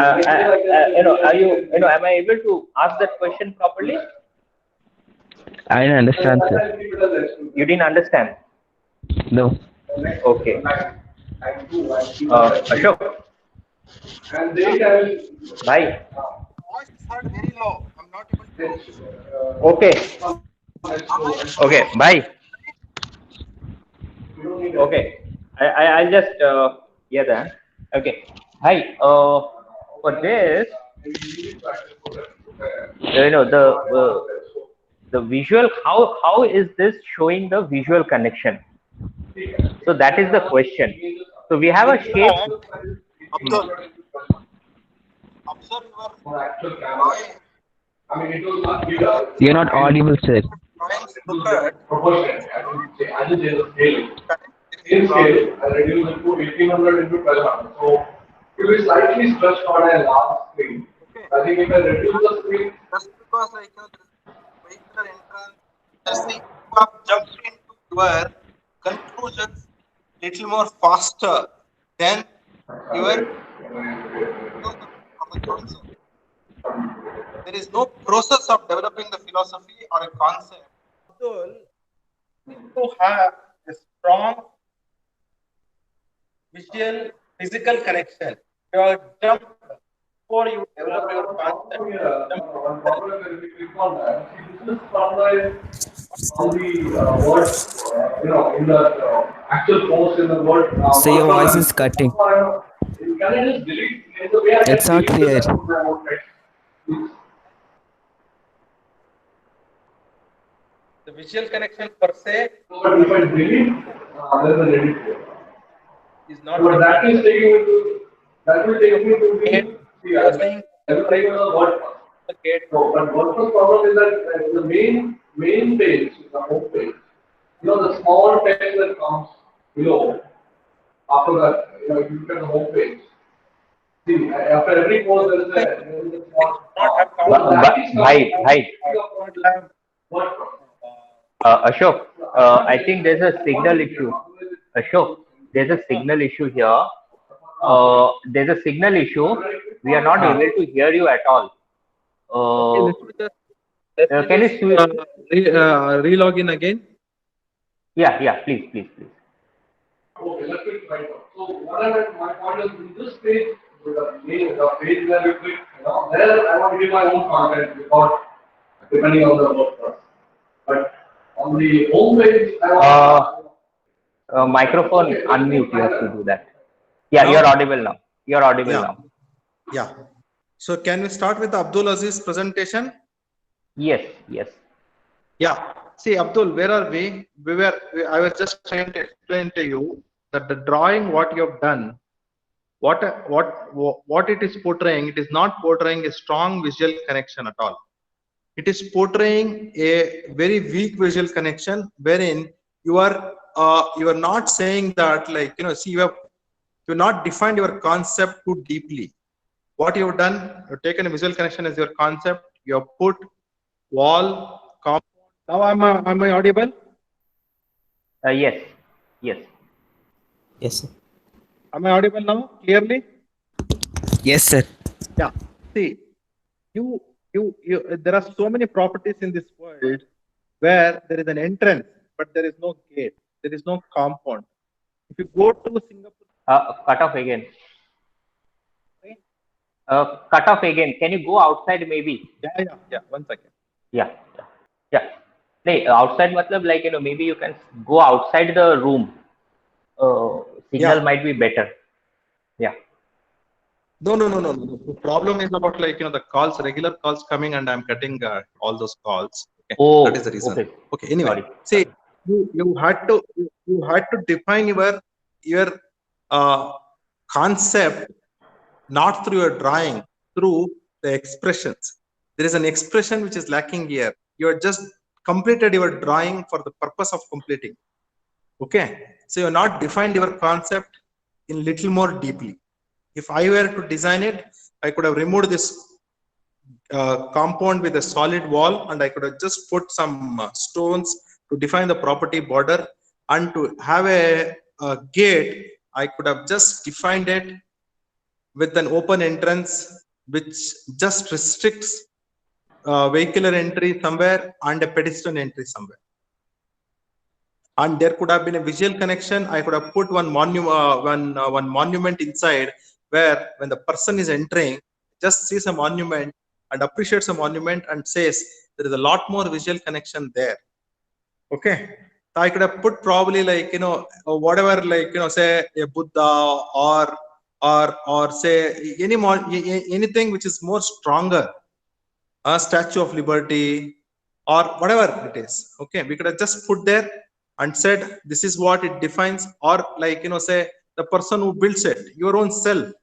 I able to ask that question properly? I didn't understand, sir. You didn't understand? No. Okay. Ashok. And they tell. Bye. Voice is heard very low. I'm not able to. Okay. Okay. Bye. Okay. I'll just hear that. Okay. Hi. For this, the visual. How is this showing the visual connection? So that is the question. So we have a shape. Observe your actual drawing. I mean, it will not give us. You're not audible, sir. Proportion. I will say scale. Same scale, I reduce it to 1800 into 1200. So it will be slightly stretched on a large screen. Okay. I think if I reduce the screen, Just because like there is vehicular entrance, just see you have jumped into your conclusions little more faster than your of a concept. There is no process of developing the philosophy or a concept. Abdul, you need to have a strong visual physical connection. You are jumped before you develop your concept. one problem when we click on that, this is on the word, in the actual post in the word. So your voice is cutting. Can I just delete? In the way I It's can not delete clear. this, I put my own text. The visual connection per se But if I delete, there's an edit here. is not. But that is taking me to, that will take me to the, You are saying everything is a word. the gate. So, but WordPress problem is that the main page, the home page, the small text that comes below, after that, if you look at the home page, see, after every post there is a small. Not have Bhai, WordPress. Ashok, I think there's a signal issue. Ashok, there's a signal issue here. There's a signal issue. We are not able to hear you at all. Can you Relog in again? Yeah, please. Okay, let me try it out. So what I meant, my point is in this page, the page where you click, there I want to give my own content without depending on the WordPress. But on the home page, I want microphone unmute. You have to do that. Yeah, Now? you're audible now. You're audible now. Yeah. So can we start with Abdul Aziz's presentation? Yes. Yeah. See, Abdul, where are we? I was just trying to explain to you that the drawing what you have done, what it is portraying, it is not portraying a strong visual connection at all. It is portraying a very weak visual connection wherein you are not saying that see you have not defined your concept too deeply. What you have done, you have taken a visual connection as your concept, you have put wall, compound. Now am I audible? Yes. Yes, sir. Am I audible now clearly? Yes, sir. Yeah. See, there are so many properties in this world where there is an entrance, but there is no gate. There is no compound. If you go to Singapore, Cut off again. Cut off again. Can you go outside maybe? Yeah. 1 second. Yeah. No, outside matlab maybe you can go outside the room. Signal might be better. Yeah. No. The problem is about the calls, regular calls coming, and I'm cutting all those calls. Okay. Oh, that is the reason. Okay. Anyway, Sorry. see, you had to define your concept not through your drawing, through the expressions. There is an expression which is lacking here. You are just completed your drawing for the purpose of completing. Okay. So you are not defined your concept in little more deeply. If I were to design it, I could have removed this compound with a solid wall, and I could have just put some stones to define the property border, and to have a gate, I could have just defined it with an open entrance which just restricts vehicular entry somewhere and a pedestrian entry somewhere. And there could have been a visual connection. I could have put one monument inside, where when the person is entering, just sees a monument and appreciates a monument and says there is a lot more visual connection there. Okay. So I could have put probably whatever, say a Buddha or say anything which is more stronger, a Statue of Liberty or whatever it is. Okay, we could have just put there and said this is what it defines, or say the person who builds it, your own self.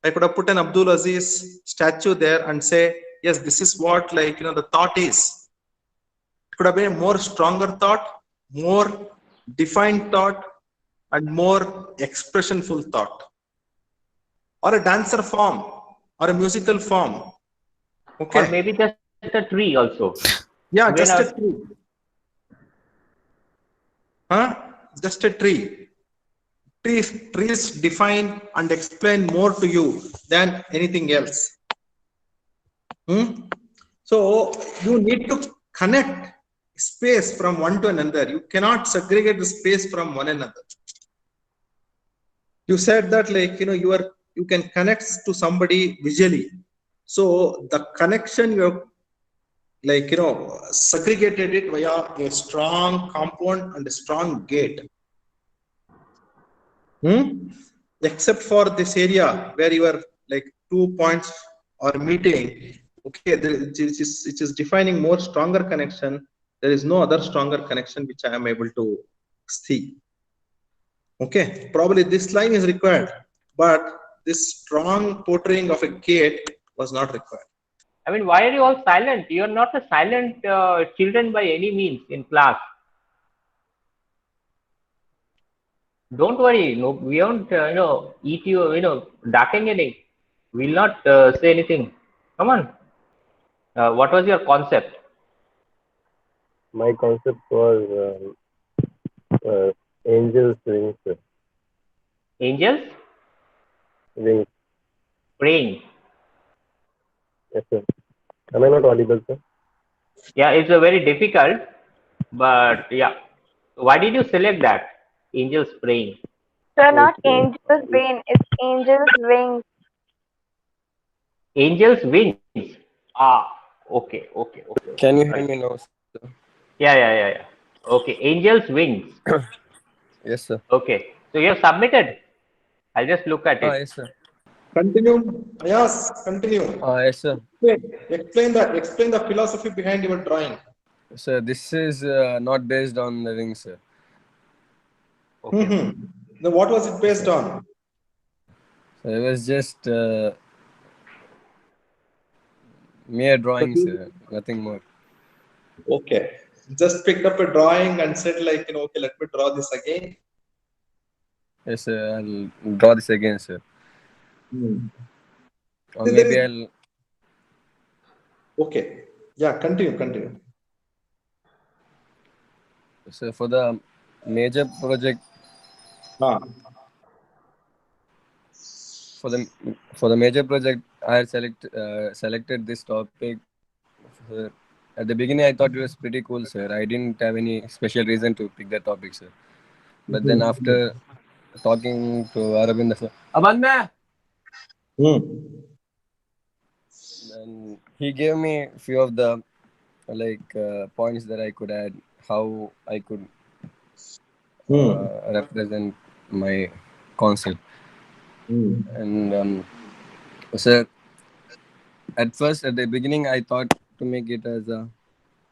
I could have put an Abdul Aziz statue there and say yes, this is what the thought is. It could have been a more stronger thought, more defined thought, and more expressionful thought. Or a dancer form or a musical form. Okay. Or maybe just a tree also. Yeah, Even just a- a tree. Huh? Just a tree. Trees define and explain more to you than anything else. So you need to connect space from one to another. You cannot segregate the space from one another. You said that you can connect to somebody visually. So the connection you have segregated it via a strong compound and a strong gate. Except for this area where you are like 2 points are meeting, okay, it is defining more stronger connection. There is no other stronger connection which I am able to see. Okay, probably this line is required, but this strong portraying of a gate was not required. I mean, why are you all silent? You are not a silent children by any means in class. Don't worry. No, we won't, eat you, darken any. We'll not say anything. Come on. What was your concept? My concept was angels wings. Angels Wings. praying. Yes, sir. Am I not audible, sir? Yeah, it's a very difficult, but yeah. Why did you select that? Angels praying. So not angel's brain, it's angel's wings. Angels wings. Ah, okay. Can you hear me now, sir? Yeah. Okay, angels wings. Yes, sir. Okay, so you have submitted. I'll just look at it. Yes, sir. Continue. Yes, continue. Yes, sir. Explain the philosophy behind your drawing. Sir, this is not based on the wings, sir. Okay. Then what was it based on? So it was just mere drawing, sir. Nothing more. Okay. Just picked up a drawing and said okay, let me draw this again. Yes, sir. I'll draw this again, sir. Or maybe I'll. Okay. Yeah, continue. So for the major project, for the major project, I had selected this topic. At the beginning, I thought it was pretty cool, sir. I didn't have any special reason to pick that topic, sir. But then after talking to Aravind, sir, and he gave me a few of the points that I could add, how I could represent my concept. And sir, at the beginning, I thought to make it as a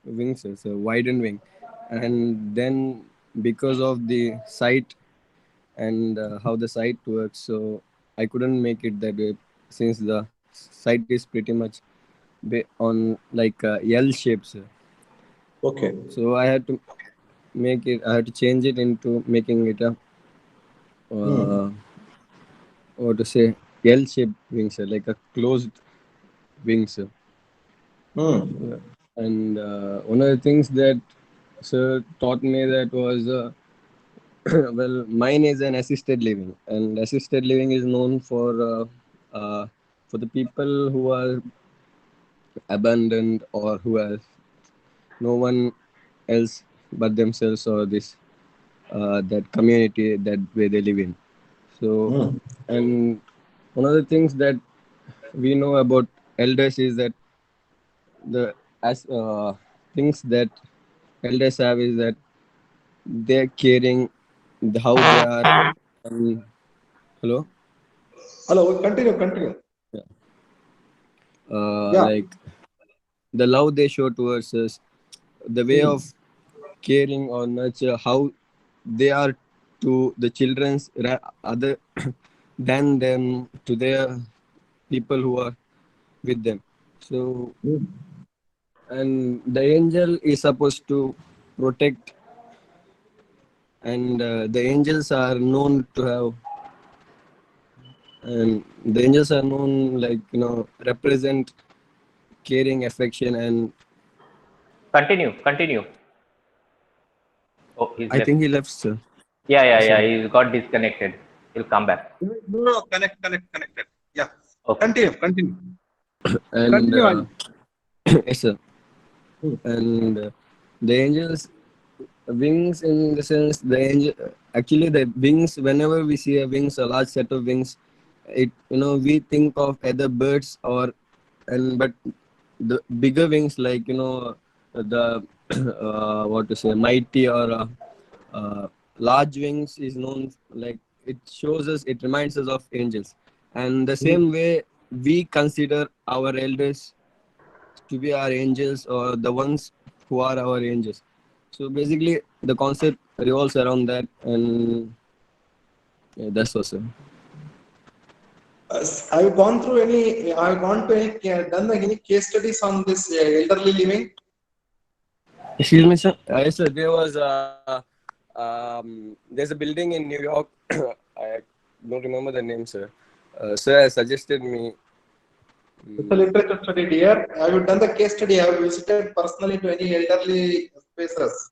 wing, sir, so widened wing, and then because of the sight and how the sight works, so I couldn't make it that way since the sight is pretty much on like L shape, sir. Okay. So I had to change it into making it a or to say L shaped wing, sir, like a closed wing, sir. And one of the things that sir taught me that was well, mine is an assisted living, and assisted living is known for the people who are abandoned or who have no one else but themselves, or this that community that where they live in. So and one of the things that we know about elders is that the things that elders have is that they're caring, how they are. Hello. Continue. Like the love they show towards us, the way of caring or nurture, how they are to the children's other than them to their people who are with them. So and the angel is supposed to protect, and the angels are known to have, and the angels are known represent caring, affection, and Continue. Oh, he's I left. think he left, sir. Yeah. He got disconnected. He'll come back. No, connected. Yeah. Okay. Continue. And Continue. yes, sir. Hmm. And the angels wings, in the sense, the angel, actually the wings, whenever we see a wings, a large set of wings, it, we think of either birds or, but the bigger wings, like, the what to say, mighty or large wings is known, like, it reminds us of angels. And the same way, we consider our elders to be our angels, or the ones who are our angels. So basically, the concept revolves around that, and yeah, that's what's it. I've gone to done any case studies on this elderly living. Excuse me, sir. Yes, sir. There's a building in New York. I don't remember the name, sir. Sir has suggested me. It's a literature study, dear. Have you done the case study? Have you visited personally to any elderly spaces?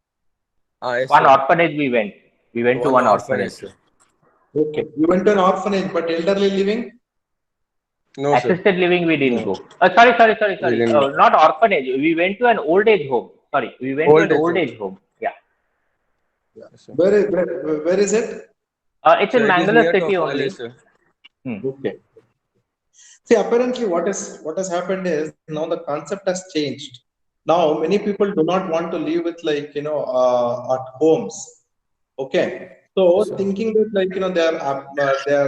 Yes, One sir. orphanage we went. We went to one orphanage. Sir. Okay. You went to an orphanage, but elderly living? No, sir. Assisted living we didn't No. go. Sorry. We didn't go. Not orphanage. We went to an old age home. Sorry, we went to an old age home. Yeah. Yes, sir. Where is it? It's in Sir, it is Mangalore near to city a only. college, sir. Okay. See, apparently what has happened is now the concept has changed. Now many people do not want to live with at homes. Okay. So thinking that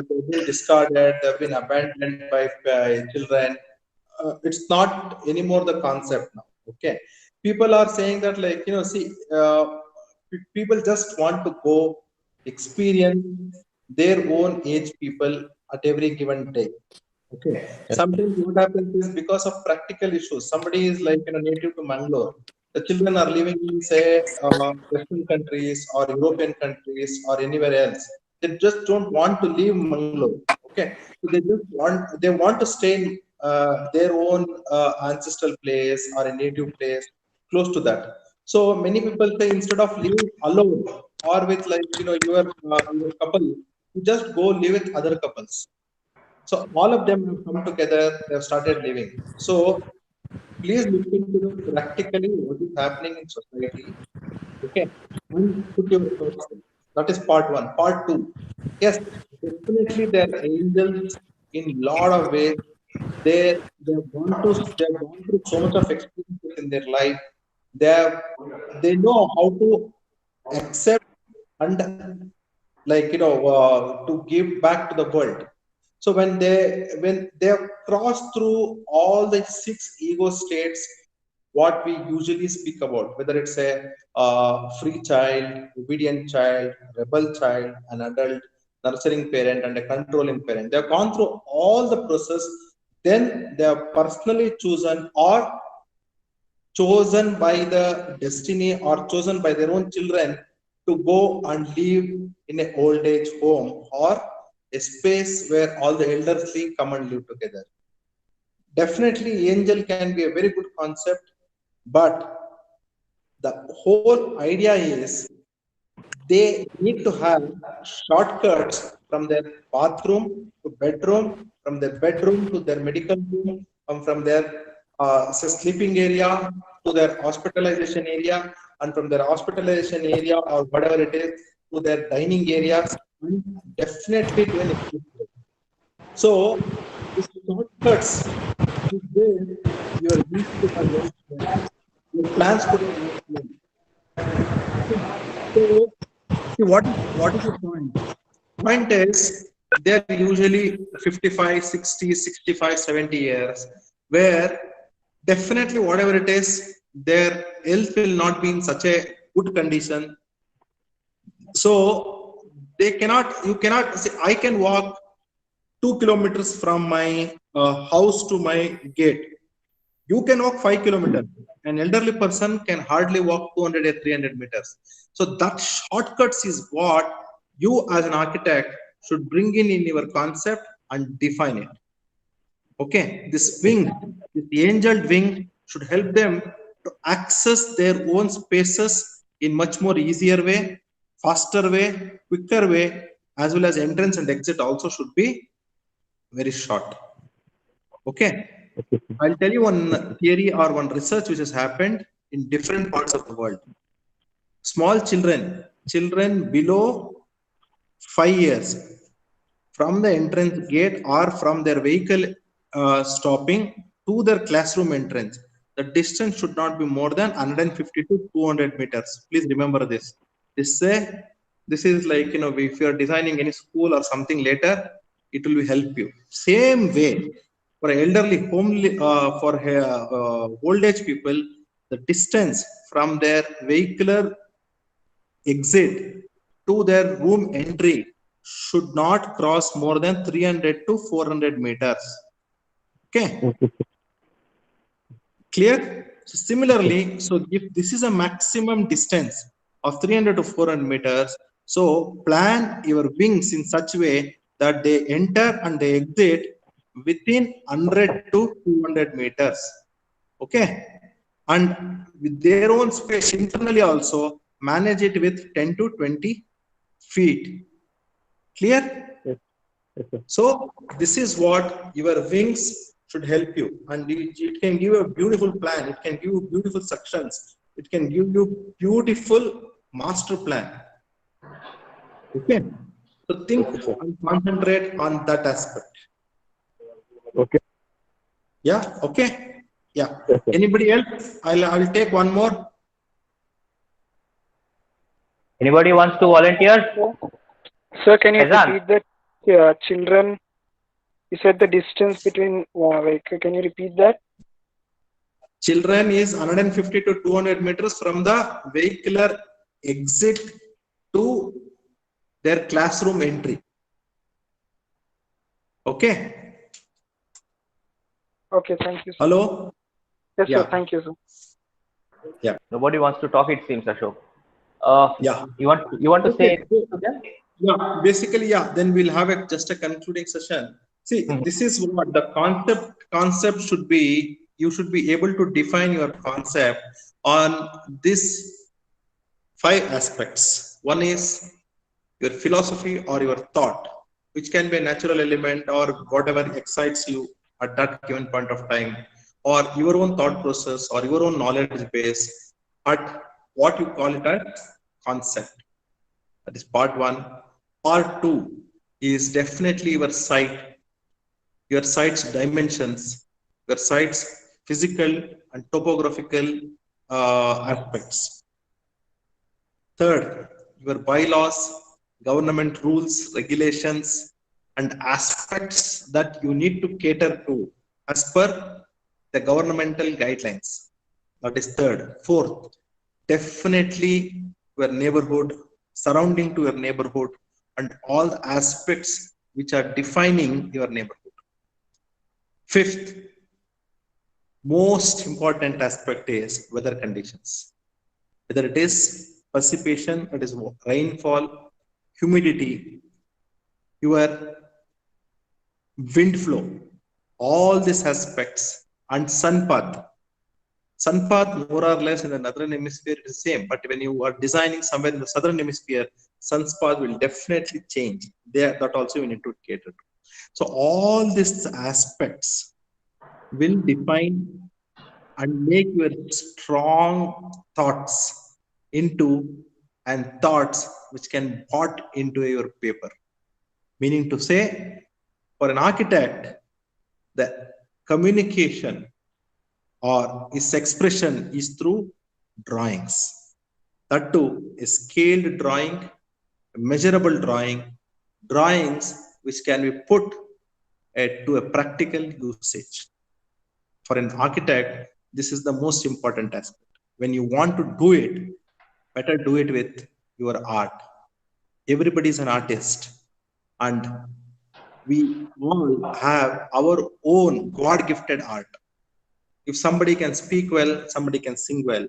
they've been discarded, they've been abandoned by children. It's not anymore the concept now. Okay. People are saying that people just want to go experience their own age people at every given day. Okay. Sometimes what happens is because of practical issues. Somebody is native to Mangalore. The children are living in, say, Western countries or European countries or anywhere else. They just don't want to leave Mangalore. Okay. So they want to stay in their own ancestral place or a native place close to that. So many people say instead of living alone or with your couple, you just go live with other couples. So all of them have come together, they have started living. So please look into practically what is happening in society. Okay. And put your thoughts in. That is part one. Part two. Yes, definitely there are angels in lot of ways. They've gone through so much of experiences in their life. They know how to accept and to give back to the world. So when they have crossed through all the 6 ego states, what we usually speak about, whether it's a free child, obedient child, rebel child, an adult, nurturing parent, and a controlling parent, they have gone through all the process. Then they have personally chosen by the destiny or chosen by their own children to go and live in an old age home or a space where all the elderly come and live together. Definitely, angel can be a very good concept, but the whole idea is they need to have shortcuts from their bathroom to bedroom, from their bedroom to their medical room, from their sleeping area to their hospitalization area, and from their hospitalization area or whatever it is to their dining areas, and definitely to an exit. So, the shortcuts is where your week could have well spent, your plans could have well spent. So, see, what is the point? Point is, they're usually 55, 60, 65, 70 years, where definitely whatever it is, their health will not be in such a good condition. So you cannot say, I can walk 2 kilometers from my house to my gate. You can walk 5 kilometers. An elderly person can hardly walk 200 or 300 meters. So that shortcuts is what you as an architect should bring in your concept and define it. Okay, this wing, this angeled wing should help them to access their own spaces in much more easier way, faster way, quicker way, as well as entrance and exit also should be very short. Okay, I'll tell you one theory or one research which has happened in different parts of the world. Small children below 5 years, from the entrance gate or from their vehicle stopping to their classroom entrance, the distance should not be more than 150 to 200 meters. Please remember this. This is like, if you are designing any school or something later, it will help you. Same way, for elderly, homely, for old age people, the distance from their vehicular exit to their room entry should not cross more than 300 to 400 meters. Okay. Clear? So similarly, so if this is a maximum distance of 300 to 400 meters, so plan your wings in such way that they enter and they exit within 100 to 200 meters. Okay. And with their own space internally also, manage it with 10 to 20 feet. Clear? So this is what your wings should help you, and it can give a beautiful plan. It can give you beautiful sections. It can give you beautiful master plan. Okay. So think and concentrate on that aspect. Okay. Yeah. Okay. Yeah. Anybody else? I'll take one more. Anybody wants to volunteer? Sir, can you Faizan? repeat that? Children, you said the distance between can you repeat that? Children is 150 to 200 meters from the vehicular exit to their classroom entry. Okay. Okay, thank you, sir. Hello. Yes, Yeah. sir. Thank you, sir. Yeah. Nobody wants to talk, it seems, Ashok. Yeah. You want to say anything to them? Yeah. Basically, yeah. Then we'll have just a concluding session. See, this is what the concept should be. You should be able to define your concept on this 5 aspects. One is your philosophy or your thought, which can be a natural element or whatever excites you at that given point of time, or your own thought process or your own knowledge base at what you call it as concept. That is part 1. Part 2 is definitely your site's dimensions, your site's physical and topographical aspects. Third, your bylaws, government rules, regulations, and aspects that you need to cater to as per the governmental guidelines. That is third. Fourth, definitely your neighborhood, surrounding to your neighborhood, and all the aspects which are defining your neighborhood. Fifth, most important aspect is weather conditions. Whether it is precipitation, it is rainfall, humidity, your wind flow, all these aspects, and sun path. Sun path more or less in the northern hemisphere is the same, but when you are designing somewhere in the southern hemisphere, sun's path will definitely change. There, that also we need to cater to. So all these aspects will define and make your strong thoughts into and thoughts which can brought into your paper. Meaning to say, for an architect, the communication or its expression is through drawings. That too is scaled drawing, measurable drawing, drawings which can be put to a practical usage. For an architect, this is the most important aspect. When you want to do it, better do it with your art. Everybody is an artist, and we all have our own God-gifted art. If somebody can speak well, somebody can sing well,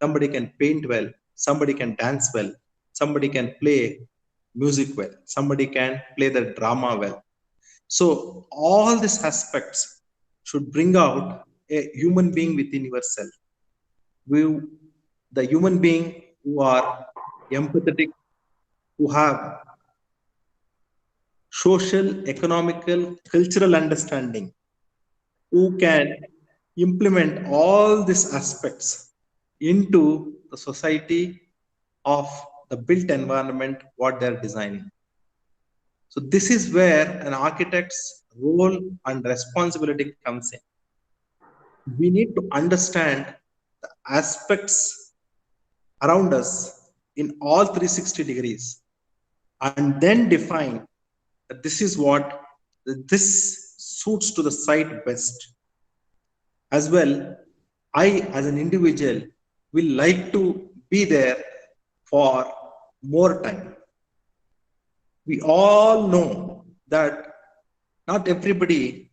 somebody can paint well, somebody can dance well, somebody can play music well, somebody can play the drama well. So all these aspects should bring out a human being within yourself. The human being who are empathetic, who have social, economical, cultural understanding, who can implement all these aspects into the society of the built environment, what they're designing. So this is where an architect's role and responsibility comes in. We need to understand the aspects around us in all 360 degrees and then define that this is what this suits to the site best. As well, I as an individual will like to be there for more time. We all know that not everybody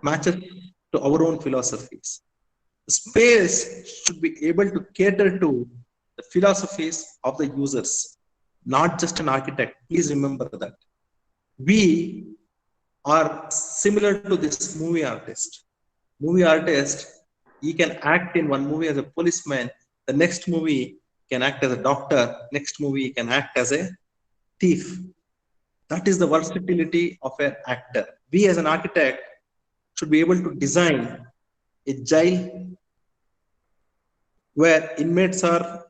matches to our own philosophies. The space should be able to cater to the philosophies of the users, not just an architect. Please remember that. We are similar to this movie artist. Movie artist, he can act in one movie as a policeman, the next movie can act as a doctor, next movie can act as a thief. That is the versatility of an actor. We as an architect should be able to design a jail where inmates are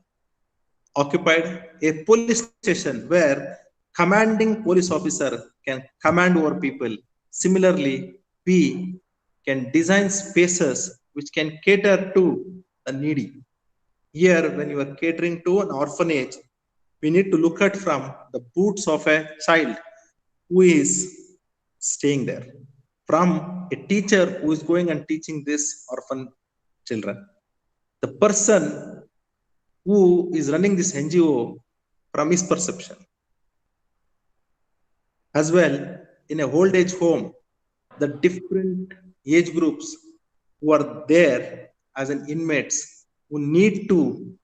occupied, a police station where commanding police officer can command over people. Similarly, we can design spaces which can cater to the needy. Here, when you are catering to an orphanage, we need to look at from the boots of a child who is staying there, from a teacher who is going and teaching this orphan children, the person who is running this NGO from his perception. As well, in a old age home, the different age groups who are there as an inmates who need to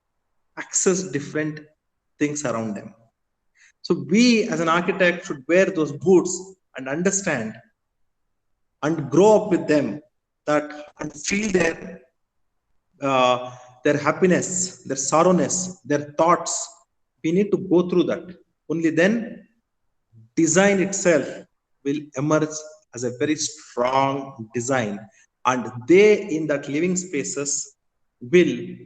access different things around them. So we as an architect should wear those boots and understand and grow up with them that and feel their happiness, their sorrowness, their thoughts. We need to go through that. Only then design itself will emerge as a very strong design, and they in that living spaces will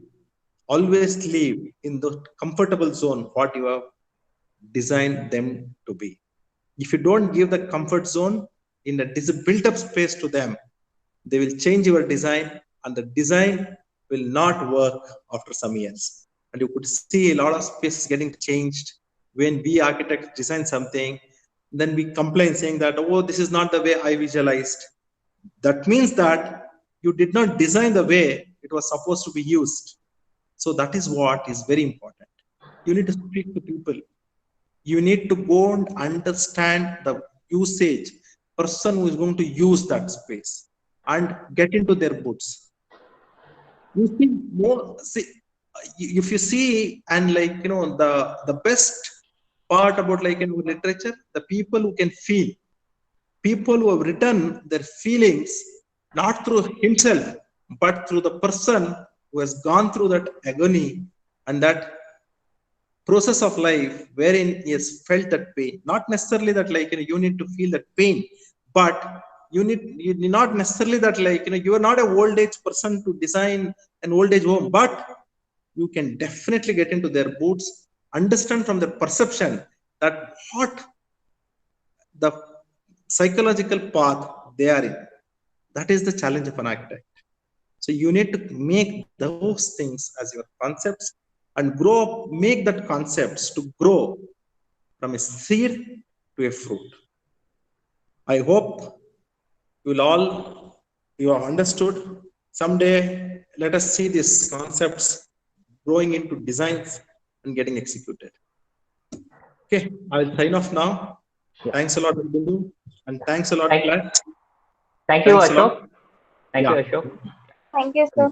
always live in the comfortable zone what you have designed them to be. If you don't give the comfort zone in a built up space to them, they will change your design and the design will not work after some years. And you could see a lot of spaces getting changed when we architects design something, then we complain saying that, oh, this is not the way I visualized. That means that you did not design the way it was supposed to be used. So that is what is very important. You need to speak to people. You need to go and understand the usage, person who is going to use that space and get into their boots. You see more, if you see, and like, you know, the best part about like in literature, the people who can feel, people who have written their feelings, not through himself, but through the person who has gone through that agony and that process of life wherein he has felt that pain. Not necessarily that like, you know, you need to feel that pain, but you need not necessarily that like, you know, you are not an old age person to design an old age home, but you can definitely get into their boots, understand from their perception that what the psychological path they are in. That is the challenge of an architect. So you need to make those things as your concepts and grow up, make that concepts to grow from a seed to a fruit. I hope you have understood. Someday, let us see these concepts growing into designs and getting executed. Okay, I will sign off now. Yeah. Thanks a lot, Bindu, and thanks a lot, Thank you, Ashok. Ashok. Thank you, Ashok. Thank you, sir.